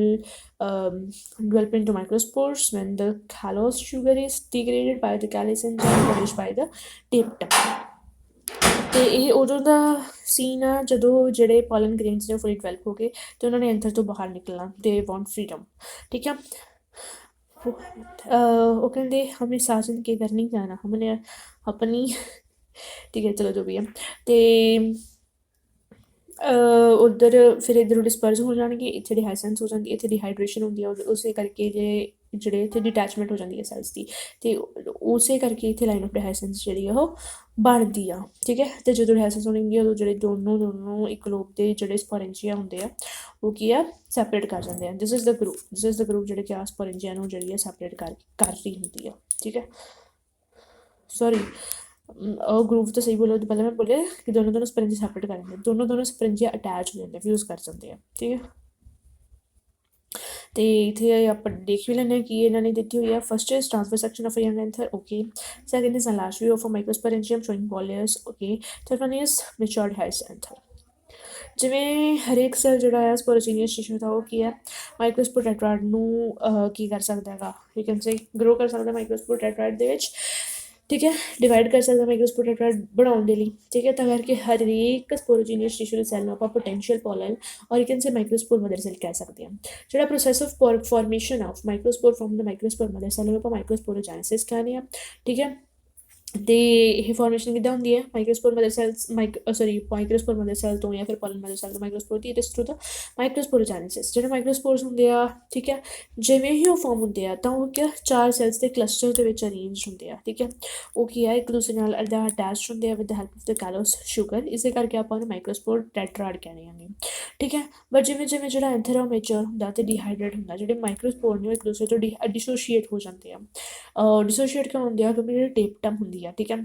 develop into microspores when the callose sugar is degraded by the calicin and published by the tiptum। ਅਤੇ ਇਹ ਉਦੋਂ ਦਾ ਸੀਨ ਆ ਜਦੋਂ ਜਿਹੜੇ ਪੋਲਨ ਗ੍ਰੇਨਸ ਨੇ ਉਹ ਫੁੱਲੀ ਡਿਵੈਲਪ ਹੋ ਗਏ ਅਤੇ ਉਹਨਾਂ ਨੇ ਐਂਥਰ ਤੋਂ ਬਾਹਰ ਨਿਕਲਣਾ, ਦੇ ਵਾਂਟ ਫਰੀडम। ਠੀਕ ਹੈ, ਉਹ ਕਹਿੰਦੇ ਹਮੇ सांस के घर नहीं जाना, हमने अपनी ਠੀਕ ਹੈ ਚਲੋ ਜੋ ਵੀ ਹੈ। ਅਤੇ ਉੱਧਰ ਫਿਰ ਇੱਧਰੋਂ ਡਿਸਪਰਸ ਹੋ ਜਾਣਗੇ, ਇੱਥੇ ਡਿਹਾਇਸੈਂਸ ਹੋ ਜਾਂਦੀ, ਇੱਥੇ ਡੀਹਾਈਡਰੇਸ਼ਨ ਹੁੰਦੀ ਆ, ਉਸੇ ਕਰਕੇ ਜਿਹੜੇ ਇੱਥੇ ਡਿਟੈਚਮੈਂਟ ਹੋ ਜਾਂਦੀ ਹੈ ਸੈਲਸ ਦੀ, ਅਤੇ ਉਸੇ ਕਰਕੇ ਇੱਥੇ ਲਾਈਨ ਆਫ ਡਿਹਾਇਸੈਂਸ ਜਿਹੜੀ ਉਹ ਬਣਦੀ ਆ। ਠੀਕ ਹੈ, ਅਤੇ ਜਦੋਂ ਡਿਹਾਇਸੈਂਸ ਹੋਣਗੀ ਉਦੋਂ ਜਿਹੜੇ ਦੋਨੋਂ ਇੱਕ ਲੋਬ ਦੇ ਜਿਹੜੇ ਸਪੋਰੈਂਜੀਆ ਹੁੰਦੇ ਆ ਉਹ ਕੀ ਆ ਸੈਪਰੇਟ ਕਰ ਜਾਂਦੇ ਆ। ਦਿਸ ਇਜ਼ ਦ ਗਰੁੱਪ ਜਿਹੜੇ ਕਿ ਆ ਸਪੋਰੈਂਜੀਆ ਨੂੰ ਜਿਹੜੀ ਆ ਸੈਪਰੇਟ ਕਰ ਰਹੀ ਹੁੰਦੀ ਆ। ਠੀਕ ਹੈ, ਸੌਰੀ ਉਹ ਗਰੁੱਪ ਤਾਂ ਸਹੀ ਬੋਲੋ, ਪਹਿਲਾਂ ਮੈਂ ਬੋਲਿਆ ਕਿ ਦੋਨੋਂ ਸਪਰਿੰਜੀਆ ਸੈਪਰੇਟ ਕਰ ਜਾਂਦੇ, ਦੋਨੋਂ ਸਪਰਿੰਜੀਆ ਅਟੈਚ ਹੋ ਜਾਂਦੇ, ਫਿਊਜ਼ ਕਰ ਜਾਂਦੇ ਆ। ਠੀਕ ਹੈ, ਤੇ ਇੱਥੇ ਆਪਾਂ ਦੇਖ ਵੀ ਲੈਂਦੇ ਹਾਂ ਕਿ ਇਹਨਾਂ ਨੇ ਦਿੱਤੀ ਹੋਈ ਆ। First is transverse section of young anther, okay. Second is ਅਲਾਸ਼ਰੀ ਆਫ ਮਾਈਕਰੋਸਪੋਰੈਂਸ਼ੀਅਮ ਸ਼ੋਇੰਗ ਪੋਲੀਅਰਸ, okay. Third one is matured ਹੈਡਸ ਐਂਥਰ। ਜਿਵੇਂ ਹਰੇਕ ਸੈਲ ਜਿਹੜਾ ਹੈ ਸਪੋਰੋਜੀਨੀਅਸ ਟਿਸ਼ੂ ਦਾ ਉਹ ਕੀ ਹੈ, ਮਾਈਕਰੋਸਪੋਰ ਟੈਟਰਾਇਡ ਨੂੰ ਕੀ ਕਰ ਸਕਦਾ ਹੈਗਾ, ਯੂ ਕੈਨ ਸੇ ਗਰੋ ਕਰ ਸਕਦਾ ਮਾਈਕਰੋਸਪੋਰ ਟੈਟਰਾਇਡ ਦੇ ਵਿੱਚ, ਠੀਕ ਹੈ। ਡਿਵਾਈਡ ਕਰ ਸਕਦਾ ਮਾਈਕਰੋਸਪੋਰ ਟੈਟਰਾਇਡ ਬਣਾਉਣ ਦੇ ਲਈ, ਠੀਕ ਹੈ। ਤਾਂ ਕਰਕੇ ਹਰੇਕ ਸਪੋਰੋਜੀਨੀਅਸ ਟਿਸ਼ੂ ਦੇ ਸੈੱਲ ਨੂੰ ਆਪਾਂ potential pollen or you can say microspore mother cell ਕਹਿ ਸਕਦੇ ਹਾਂ। ਜਿਹੜਾ process of formation of microspore from the microspore mother cell ਨੂੰ ਆਪਾਂ ਮਾਈਕਰੋਸਪੋਰੋਜੈਨੇਸਿਸ ਕਹਿੰਦੇ ਹਾਂ, ਠੀਕ ਹੈ। ਤੇ ਇਹ ਫਾਰਮੇਸ਼ਨ ਕਿੱਦਾਂ ਹੁੰਦੀ ਹੈ, ਮਾਈਕਰੋਸਪੋਰ ਮਦਰ ਸੈਲਸ ਮਾਈਕਰੋਸਪੋਰ ਮਦਰ ਸੈਲ ਤੋਂ ਜਾਂ ਫਿਰ ਪੋਲਨ ਮਦਰ ਸੈਲ ਤੋਂ ਮਾਈਕਰੋਸਪੋਰ ਦੀ, ਇਟ ਇਜ਼ ਥਰੂ ਦਾ ਮਾਈਕਰੋਸਪੋਰੋਜੈਨੇਸਿਸ। ਜਿਹੜੇ ਮਾਈਕਰੋਸਪੋਰਸ ਹੁੰਦੇ ਆ, ਠੀਕ ਹੈ, ਜਿਵੇਂ ਹੀ ਉਹ ਫਾਰਮ ਹੁੰਦੇ ਆ ਤਾਂ ਉਹ ਕਿਆ 4 ਸੈਲਸ ਦੇ ਕਲਸਟਰ ਦੇ ਵਿੱਚ ਅਰੇਂਜ ਹੁੰਦੇ ਆ, ਠੀਕ ਹੈ। ਉਹ ਕੀ ਹੈ, ਇੱਕ ਦੂਸਰੇ ਨਾਲ ਅਟੈਚਡ ਹੁੰਦੇ ਆ with the help of the callose sugar, ਇਸੇ ਕਰਕੇ ਆਪਾਂ ਉਹਨੂੰ ਮਾਈਕਰੋਸਪੋਰ ਟੈਟਰਾਇਡ ਕਹਿੰਦੇ ਹਾਂ, ਠੀਕ ਹੈ। ਬਟ ਜਿਵੇਂ ਜਿਵੇਂ ਜਿਹੜਾ ਐਂਥਰ ਆ ਮੈਚਰ ਹੁੰਦਾ ਅਤੇ ਡੀਹਾਈਡਰੇਟ ਹੁੰਦਾ, ਜਿਹੜੇ ਮਾਈਕਰੋਸਪੋਰ ਨੇ ਉਹ ਇੱਕ ਦੂਸਰੇ ਤੋਂ ਡਿਸੋਸ਼ੀਏਟ ਹੋ ਜਾਂਦੇ ਆ। ਡਿਸੋਸ਼ੀਏਟ ਕਿਉਂ ਹੁੰਦੇ ਆ, ਕਿਉਂਕਿ ਜਿਹੜੀ ਟੇਪਟਮ ਹੁੰਦੀ ਆ, ਠੀਕ ਹੈ,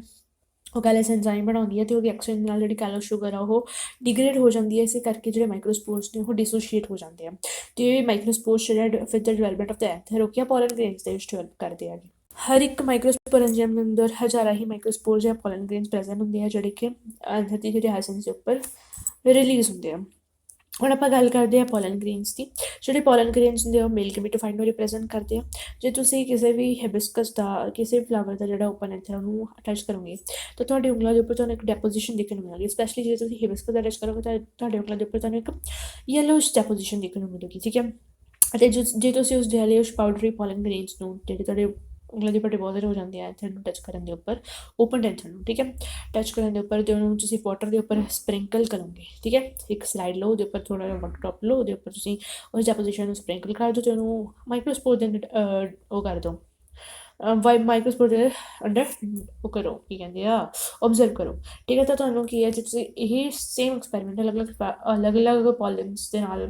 ਉਹ ਕੈਲਸ ਐਂਜ਼ਾਈਮ ਬਣਾਉਂਦੀ ਹੈ ਅਤੇ ਉਹਦੀ ਐਕਸ਼ਨ ਨਾਲ ਜਿਹੜੀ ਕੈਲਸ ਸ਼ੂਗਰ ਆ ਉਹ ਡਿਗਰੇਡ ਹੋ ਜਾਂਦੀ ਹੈ। ਇਸੇ ਕਰਕੇ ਜਿਹੜੇ ਮਾਈਕਰੋਸਪੋਰਸ ਨੇ ਉਹ ਡਿਸੋਸ਼ੀਏਟ ਹੋ ਜਾਂਦੇ ਆ ਅਤੇ ਮਾਈਕਰੋਸਪੋਰਸ ਜਿਹੜਾ with the development of the anther ਉਹ ਕੀ ਆ ਪੋਲਨ ਗ੍ਰੇਨਸ ਦੇ ਵਿੱਚ ਡਿਵੈਲਪ ਕਰਦੇ ਹੈਗੇ। ਹਰ ਇੱਕ ਮਾਈਕਰੋਸਪੋਰ ਐਂਜ਼ਾਈਮ ਦੇ ਅੰਦਰ ਹਜ਼ਾਰਾਂ ਹੀ ਮਾਈਕਰੋਸਪੋਰ ਜਾਂ ਪੋਲਨ ਗ੍ਰੇਨਸ ਪ੍ਰੈਜ਼ੈਂਟ ਹੁੰਦੇ ਆ, ਜਿਹੜੇ ਕਿ ਐਂਥਰ ਦੀ ਜਿਹੜੀ ਹਾਈਸੈਂਸ ਦੇ ਉੱਪਰ ਰਿਲੀਜ਼ ਹੁੰਦੇ ਆ। ਹੁਣ ਆਪਾਂ ਗੱਲ ਕਰਦੇ ਹਾਂ ਪੋਲਨ ਗ੍ਰੇਨਸ ਦੀ। ਜਿਹੜੇ ਪੋਲਨ ਗ੍ਰੇਨਸ ਹੁੰਦੇ ਆ ਉਹ ਮੇਲ ਗੈਮੀਟੋਫਾਈਟ ਨੂੰ ਰਿਪਰੈਜ਼ੈਂਟ ਕਰਦੇ ਆ। ਜੇ ਤੁਸੀਂ ਕਿਸੇ ਵੀ ਹਿਬਿਸਕਸ ਦਾ, ਕਿਸੇ ਵੀ ਫਲਾਵਰ ਦਾ ਜਿਹੜਾ ਓਪਨ ਐਂਥਰ ਉਹਨੂੰ ਅਟੈਚ ਕਰੋਗੇ ਤਾਂ ਤੁਹਾਡੀ ਉਂਗਲਾਂ ਦੇ ਉੱਪਰ ਤੁਹਾਨੂੰ ਇੱਕ ਡੈਪੋਜੀਸ਼ਨ ਦੇਖਣ ਨੂੰ ਮਿਲੇਗੀ। ਸਪੈਸ਼ਲੀ ਜੇ ਤੁਸੀਂ ਹਿਬਿਸਕਸ ਦਾ ਅਟੈਚ ਕਰੋਗੇ ਤਾਂ ਤੁਹਾਡੇ ਉਂਗਲਾਂ ਦੇ ਉੱਪਰ ਤੁਹਾਨੂੰ ਇੱਕ ਯੈਲੋਇਸ਼ ਡੈਪੋਜੀਸ਼ਨ ਦੇਖਣ ਨੂੰ ਮਿਲੇਗੀ, ਠੀਕ ਹੈ। ਅਤੇ ਜੇ ਤੁਸੀਂ ਉਸ ਯੈਲੋਇਸ਼ ਪਾਊਡਰੀ ਪੋਲਨ ਗ੍ਰੇਨਸ ਨੂੰ ਜਿਹੜੇ ਤੁਹਾਡੇ ਉਂਗਲਾਂ ਦੇ ਉੱਪਰ ਡਿਪੋਜ਼ਿਟ ਹੋ ਜਾਂਦੇ ਆ ਐਂਥਰ ਨੂੰ ਟੱਚ ਕਰਨ ਦੇ ਉੱਪਰ, ਓਪਨ ਐਂਥਰ ਨੂੰ, ਠੀਕ ਹੈ, ਟੱਚ ਕਰਨ ਦੇ ਉੱਪਰ, ਅਤੇ ਉਹਨੂੰ ਤੁਸੀਂ ਵਾਟਰ ਦੇ ਉੱਪਰ ਸਪ੍ਰਿੰਕਲ ਕਰੋਗੇ, ਠੀਕ ਹੈ। ਇੱਕ ਸਲਾਈਡ ਲਓ, ਉਹਦੇ ਉੱਪਰ ਥੋੜ੍ਹਾ ਜਿਹਾ ਵਾਟਰ ਡਰੋਪ ਲਓ, ਉਹਦੇ ਉੱਪਰ ਤੁਸੀਂ ਉਸ ਡੈਪੋਜੀਸ਼ਨ ਨੂੰ ਸਪ੍ਰਿੰਕਲ ਕਰ ਦਿਓ ਅਤੇ ਉਹਨੂੰ ਮਾਈਕਰੋਸਪੋਰ ਦੇ ਅੰਦਰ ਉਹ ਕਰ ਦਿਓ, ਮਾਈਕਰੋਸਪੋਰ ਦੇ ਅੰਡਰ ਉਹ ਕਰੋ, ਕੀ ਕਹਿੰਦੇ ਆ, ਓਬਜ਼ਰਵ ਕਰੋ, ਠੀਕ ਹੈ। ਤਾਂ ਤੁਹਾਨੂੰ ਕੀ ਹੈ, ਜੇ ਤੁਸੀਂ ਇਹ ਸੇਮ ਐਕਸਪੈਰੀਮੈਂਟ ਅਲੱਗ ਅਲੱਗ ਪੋਲਨਸ ਦੇ ਨਾਲ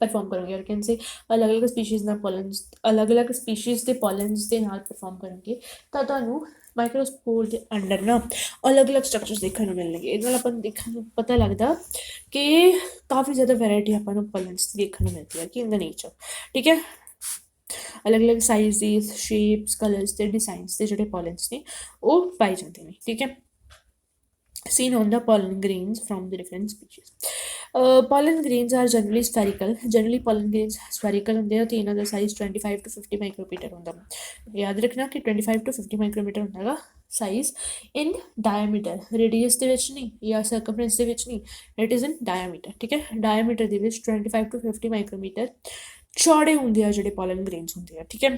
ਪਰਫੋਰਮ ਕਰੋਗੇ, ਔਰ ਕੈਨ ਸੇ ਅਲੱਗ-ਅਲੱਗ ਸਪੀਸ਼ੀਜ਼ ਨਾਲ ਪੋਲਨਸ, ਅਲੱਗ-ਅਲੱਗ ਸਪੀਸ਼ੀਜ਼ ਦੇ ਪੋਲਨਸ ਦੇ ਨਾਲ ਪਰਫੋਰਮ ਕਰੋਗੇ ਤਾਂ ਤੁਹਾਨੂੰ ਮਾਈਕਰੋਸਪੋਰ ਦੇ ਅੰਡਰ ਨਾ ਅਲੱਗ-ਅਲੱਗ ਸਟਰਕਚਰਸ ਦੇਖਣ ਨੂੰ ਮਿਲਣਗੇ। ਇਹਦੇ ਨਾਲ ਆਪਾਂ ਨੂੰ ਦੇਖਣ ਨੂੰ ਪਤਾ ਲੱਗਦਾ ਕਿ ਕਾਫੀ ਜ਼ਿਆਦਾ ਵੈਰਾਈਟੀ ਆਪਾਂ ਨੂੰ ਪੋਲਨਸ ਦੇਖਣ ਨੂੰ ਮਿਲਦੀ ਹੈ ਕਿ ਇਨ ਦਾ ਨੇਚਰ, ਠੀਕ ਹੈ। ਅਲੱਗ-ਅਲੱਗ ਸਾਈਜ਼ ਦੀ, ਸ਼ੇਪਸ, ਕਲਰਸ ਅਤੇ ਡਿਜ਼ਾਈਨਸ ਦੇ ਜਿਹੜੇ ਪੋਲਨਸ ਨੇ ਉਹ ਪਾਏ ਜਾਂਦੇ ਨੇ, ਠੀਕ ਹੈ। seen on the pollen grains from the different species. Pollen grains are generally spherical. Generally pollen grains spherical ਹੁੰਦੇ ਆ ਅਤੇ ਇਹਨਾਂ ਦਾ ਸਾਈਜ਼ 25 to 50 ਮਾਈਕਰੋਮੀਟਰ ਹੁੰਦਾ। ਯਾਦ ਰੱਖਣਾ ਕਿ 25 to 50 ਮਾਈਕਰੋਮੀਟਰ ਹੁੰਦਾ ਹੈਗਾ ਸਾਈਜ਼ ਇਨ ਡਾਇਆਮੀਟਰ, ਰੇਡੀਅਸ ਦੇ ਵਿੱਚ ਨਹੀਂ ਜਾਂ ਸਰਕਮਫਰੈਂਸ ਦੇ ਵਿੱਚ ਨਹੀਂ, ਇਟ ਇਜ਼ ਇਨ ਡਾਇਆਮੀਟਰ, ਠੀਕ ਹੈ। ਡਾਇਆਮੀਟਰ ਦੇ ਵਿੱਚ 25 to 50 ਮਾਈਕਰੋਮੀਟਰ ਚੌੜੇ ਹੁੰਦੇ ਆ ਜਿਹੜੇ ਪੋਲਨ ਗ੍ਰੇਨਸ ਹੁੰਦੇ ਆ, ਠੀਕ ਹੈ।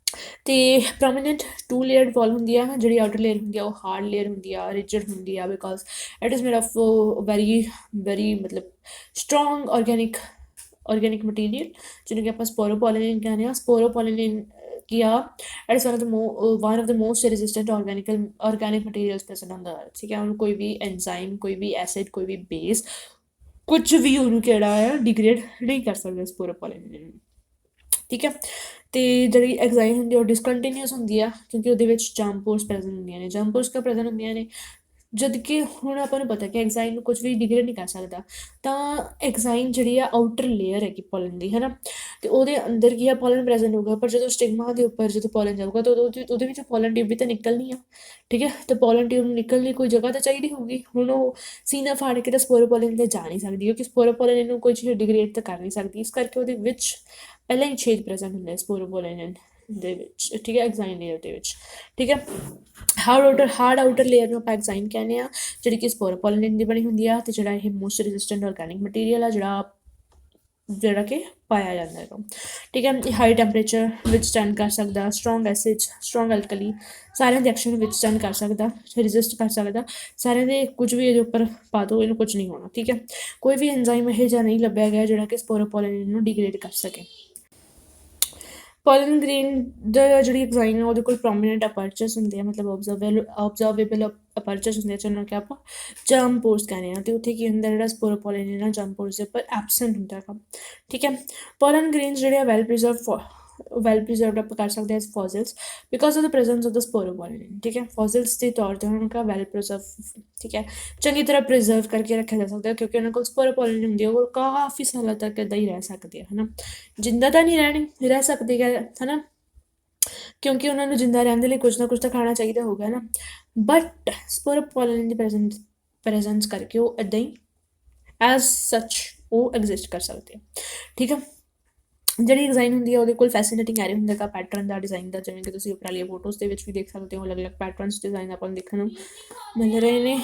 ਅਤੇ ਪ੍ਰੋਮੀਨੈਂਟ 2 ਲੇਅਰਡ ਵਾਲ ਹੁੰਦੀ ਆ, ਜਿਹੜੀ ਆਊਟਰ ਲੇਅਰ ਹੁੰਦੀ ਆ ਉਹ ਹਾਰਡ ਲੇਅਰ ਹੁੰਦੀ ਆ, ਰਿਜਡ ਹੁੰਦੀ ਆ, because it is made of very ਮਤਲਬ ਸਟਰੋਂਗ ਔਰਗੈਨਿਕ ਮਟੀਰੀਅਲ, ਜਿਹਨੂੰ ਕਿ ਆਪਾਂ ਸਪੋਰੋਪੋਲਿਨ ਕਹਿੰਦੇ ਹਾਂ। ਸਪੋਰੋਪੋਲਿਨ ਕੀ ਆ, it is one of the most resistant organic materials present ਹੁੰਦਾ, ਠੀਕ ਹੈ। ਉਹਨੂੰ ਕੋਈ ਵੀ ਐਨਜ਼ਾਈਮ, ਕੋਈ ਵੀ ਐਸਿਡ, ਕੋਈ ਵੀ ਬੇਸ, ਕੁਝ ਵੀ ਉਹਨੂੰ ਕਿਹੜਾ ਆ ਡਿਗਰੇਡ ਨਹੀਂ ਕਰ ਸਕਦਾ ਸਪੋਰੋਪੋਲਿਨ, ਠੀਕ ਹੈ। ਅਤੇ ਜਿਹੜੀ ਐਗਜ਼ਾਈਮ ਹੁੰਦੀ ਉਹ ਡਿਸਕੰਟੀਨਿਊਸ ਹੁੰਦੀ ਆ ਕਿਉਂਕਿ ਉਹਦੇ ਵਿੱਚ ਜਰਮ ਪੋਰਸ ਪ੍ਰੈਜ਼ੈਂਟ ਹੁੰਦੀਆਂ ਨੇ। ਜਰਮ ਪੋਰਸ ਕਿਉਂ ਪ੍ਰੈਜ਼ੈਂਟ ਹੁੰਦੀਆਂ ਨੇ, ਜਦ ਕਿ ਹੁਣ ਆਪਾਂ ਨੂੰ ਪਤਾ ਕਿ ਐਗਜ਼ਾਈਮ ਨੂੰ ਕੁਝ ਵੀ ਡਿਗਰੇਡ ਨਹੀਂ ਕਰ ਸਕਦਾ, ਤਾਂ ਐਗਜ਼ਾਈਮ ਜਿਹੜੀ ਆ ਆਊਟਰ ਲੇਅਰ ਹੈਗੀ ਪੋਲਨ ਦੀ, ਹੈ ਨਾ, ਅਤੇ ਉਹਦੇ ਅੰਦਰ ਕੀ ਆ ਪੋਲਨ ਪ੍ਰੈਜ਼ੈਂਟ ਹੋਊਗਾ। ਪਰ ਜਦੋਂ ਸਟਿਗਮਾ ਦੇ ਉੱਪਰ ਜਦੋਂ ਪੋਲਨ ਜਾਊਗਾ ਤਾਂ ਉਹਦੇ ਵਿੱਚੋਂ ਪੋਲਨ ਟਿਊਬ ਵੀ ਤਾਂ ਨਿਕਲਣੀ ਆ, ਠੀਕ ਹੈ। ਅਤੇ ਪੋਲਨ ਟਿਊਬ ਨੂੰ ਨਿਕਲਣ ਲਈ ਕੋਈ ਜਗ੍ਹਾ ਤਾਂ ਚਾਹੀਦੀ ਹੋਊਗੀ। ਹੁਣ ਉਹ ਸੀਨਾ ਫਾੜ ਕੇ ਤਾਂ ਸਪੋਰੋਪੋਲਿਨ 'ਤੇ ਜਾ ਨਹੀਂ ਸਕਦੀ ਕਿਉਂਕਿ ਸਪੋਰੋਪੋਲਿਨ ਇਹਨੂੰ ਕੋਈ ਚੀਜ਼ ਡਿਗਰੇਡ ਤਾਂ ਕਰ ਨਹੀਂ ਸਕਦੀ, ਇਸ ਕਰਕੇ ਉਹਦੇ ਵਿੱਚ ਪਹਿਲਾਂ ਹੀ ਛੇਦ ਪ੍ਰੈਜ਼ੈਂਟ ਹੁੰਦਾ ਸਪੋਰੋਪੋਲਿਨ ਦੇ ਵਿੱਚ, ਠੀਕ ਹੈ, ਐਗਜ਼ਾਈਮ ਲੇਅਰ ਦੇ ਵਿੱਚ, ਠੀਕ ਹੈ। ਹਾਰਡ ਆਊਟਰ ਲੇਅਰ ਨੂੰ ਆਪਾਂ ਐਗਜ਼ਾਈਮ ਕਹਿੰਦੇ ਹਾਂ, ਜਿਹੜੀ ਕਿ ਸਪੋਰੋਪੋਲਿਨ ਦੀ ਬਣੀ ਹੁੰਦੀ ਆ, ਅਤੇ ਜਿਹੜਾ ਇਹ ਮੋਸਟ ਰੈਜ਼ਿਸਟੈਂਟ ਔਰਗੈਨਿਕ ਮਟੀਰੀਅਲ ਆ ਜਿਹੜਾ ਕਿ ਪਾਇਆ ਜਾਂਦਾ ਹੈਗਾ, ਠੀਕ ਹੈ। ਇਹ ਹਾਈ ਟੈਂਪਰੇਚਰ ਵਿੱਚ ਸਟੈਂਡ ਕਰ ਸਕਦਾ, ਸਟਰੋਂਗ ਐਸਿਡ, ਸਟਰੋਂਗ ਐਲਕਲੀ, ਸਾਰਿਆਂ ਦੇ ਐਕਸ਼ਨ ਵਿੱਚ ਸਟੈਂਡ ਕਰ ਸਕਦਾ, ਰੈਜ਼ਿਸਟ ਕਰ ਸਕਦਾ, ਸਾਰਿਆਂ ਦੇ ਕੁਝ ਵੀ ਇਹਦੇ ਉੱਪਰ ਪਾ ਦਿਓ ਇਹਨੂੰ ਕੁਝ ਨਹੀਂ ਹੋਣਾ, ਠੀਕ ਹੈ। ਕੋਈ ਵੀ ਐਨਜ਼ਾਈਮ ਇਹੋ ਜਿਹਾ ਨਹੀਂ ਲੱਭਿਆ ਗਿਆ ਜਿਹੜਾ ਕਿ ਸਪੋਰੋਪੋਲਿਨ ਨੂੰ ਡਿਗਰੇਡ ਕਰ ਸਕੇ। ਪੋਲਨ ਗ੍ਰੇਨ ਦਾ ਜਿਹੜੀ ਐਗਜ਼ਾਈਮ ਹੈ ਉਹਦੇ ਕੋਲ ਪ੍ਰੋਮੀਨੈਂਟ ਅਪਰਚਰਸ ਹੁੰਦੇ ਆ, ਮਤਲਬ ਓਬਜ਼ਰਵੇਬਲ ਅਪਰਚਰਸ ਹੁੰਦੇ ਆ, ਜਿਹਨਾਂ ਕਿ ਆਪਾਂ ਜਰਮ ਪੋਰਸ ਕਹਿੰਦੇ ਹਾਂ। ਅਤੇ ਉੱਥੇ ਕੀ ਹੁੰਦਾ, ਜਿਹੜਾ ਸਪੋਰੋਪੋਲਿਨ ਇਹਨਾਂ ਜਰਮ ਪੋਰਸ ਦੇ ਉੱਪਰ ਐਬਸੈਂਟ ਹੁੰਦਾ ਹੈਗਾ, ਠੀਕ ਹੈ। ਪੋਲਨ ਗ੍ਰੇਨਸ ਜਿਹੜੇ ਆ ਵੈਲ ਪ੍ਰੀਜ਼ਰਵ ਵੈਲ ਪ੍ਰੀਜ਼ਰਵਡ ਆਪਾਂ ਕਰ ਸਕਦੇ ਹਾਂ as fossils because of the presence of the sporopollenin. ਠੀਕ ਹੈ, ਫੋਸਿਲਸ ਦੇ ਤੌਰ 'ਤੇ ਉਹਨਾਂ ਨੂੰ ਵੈਲ ਪ੍ਰੀਜ਼ਰਵ, ਠੀਕ ਹੈ, ਚੰਗੀ ਤਰ੍ਹਾਂ ਪ੍ਰੀਜ਼ਰਵ ਕਰਕੇ ਰੱਖਿਆ ਜਾ ਸਕਦਾ ਕਿਉਂਕਿ ਉਹਨਾਂ ਕੋਲ ਸਪੋਰੋਪੋਲਿਨ ਹੁੰਦੀ ਹੈ, ਉਹ ਕਾਫੀ ਸਾਲਾਂ ਤੱਕ ਇੱਦਾਂ ਹੀ ਰਹਿ ਸਕਦੀ ਹੈ, ਹੈ ਨਾ। ਜਿੰਦਾ ਤਾਂ ਨਹੀਂ ਰਹਿ ਸਕਦੀ ਹੈ ਨਾ, ਕਿਉਂਕਿ ਉਹਨਾਂ ਨੂੰ ਜਿੰਦਾ ਰਹਿਣ ਦੇ ਲਈ ਕੁਝ ਨਾ ਕੁਝ ਤਾਂ ਖਾਣਾ ਚਾਹੀਦਾ ਹੋਊਗਾ ਨਾ, ਬਟ ਸਪੋਰੋਪੋਲਿਨ ਦੀ ਪ੍ਰੈਜ਼ੈਂਸ ਕਰਕੇ ਉਹ ਇੱਦਾਂ ਹੀ ਐਜ਼ ਸੱਚ ਉਹ ਐਗਜ਼ਿਸਟ ਕਰ ਸਕਦੇ ਆ। ਠੀਕ ਆ, ਜਿਹੜੀ ਡਿਜ਼ਾਈਨ ਹੁੰਦੀ ਹੈ ਉਹਦੇ ਕੋਲ ਫੈਸੀਨੇਟਿੰਗ ਐਰੇ ਹੁੰਦਾ ਹੈਗਾ ਪੈਟਰਨ ਦਾ, ਡਿਜ਼ਾਈਨ ਦਾ, ਜਿਵੇਂ ਕਿ ਤੁਸੀਂ ਉੱਪਰ ਵਾਲੀਆਂ ਫੋਟੋਜ਼ ਦੇ ਵਿੱਚ ਵੀ ਦੇਖ ਸਕਦੇ ਹੋ, ਅਲੱਗ ਅਲੱਗ ਪੈਟਰਨਸ ਡਿਜ਼ਾਈਨ ਆਪਾਂ ਨੂੰ ਦੇਖਣ ਨੂੰ ਮਿਲ ਰਹੇ ਨੇ।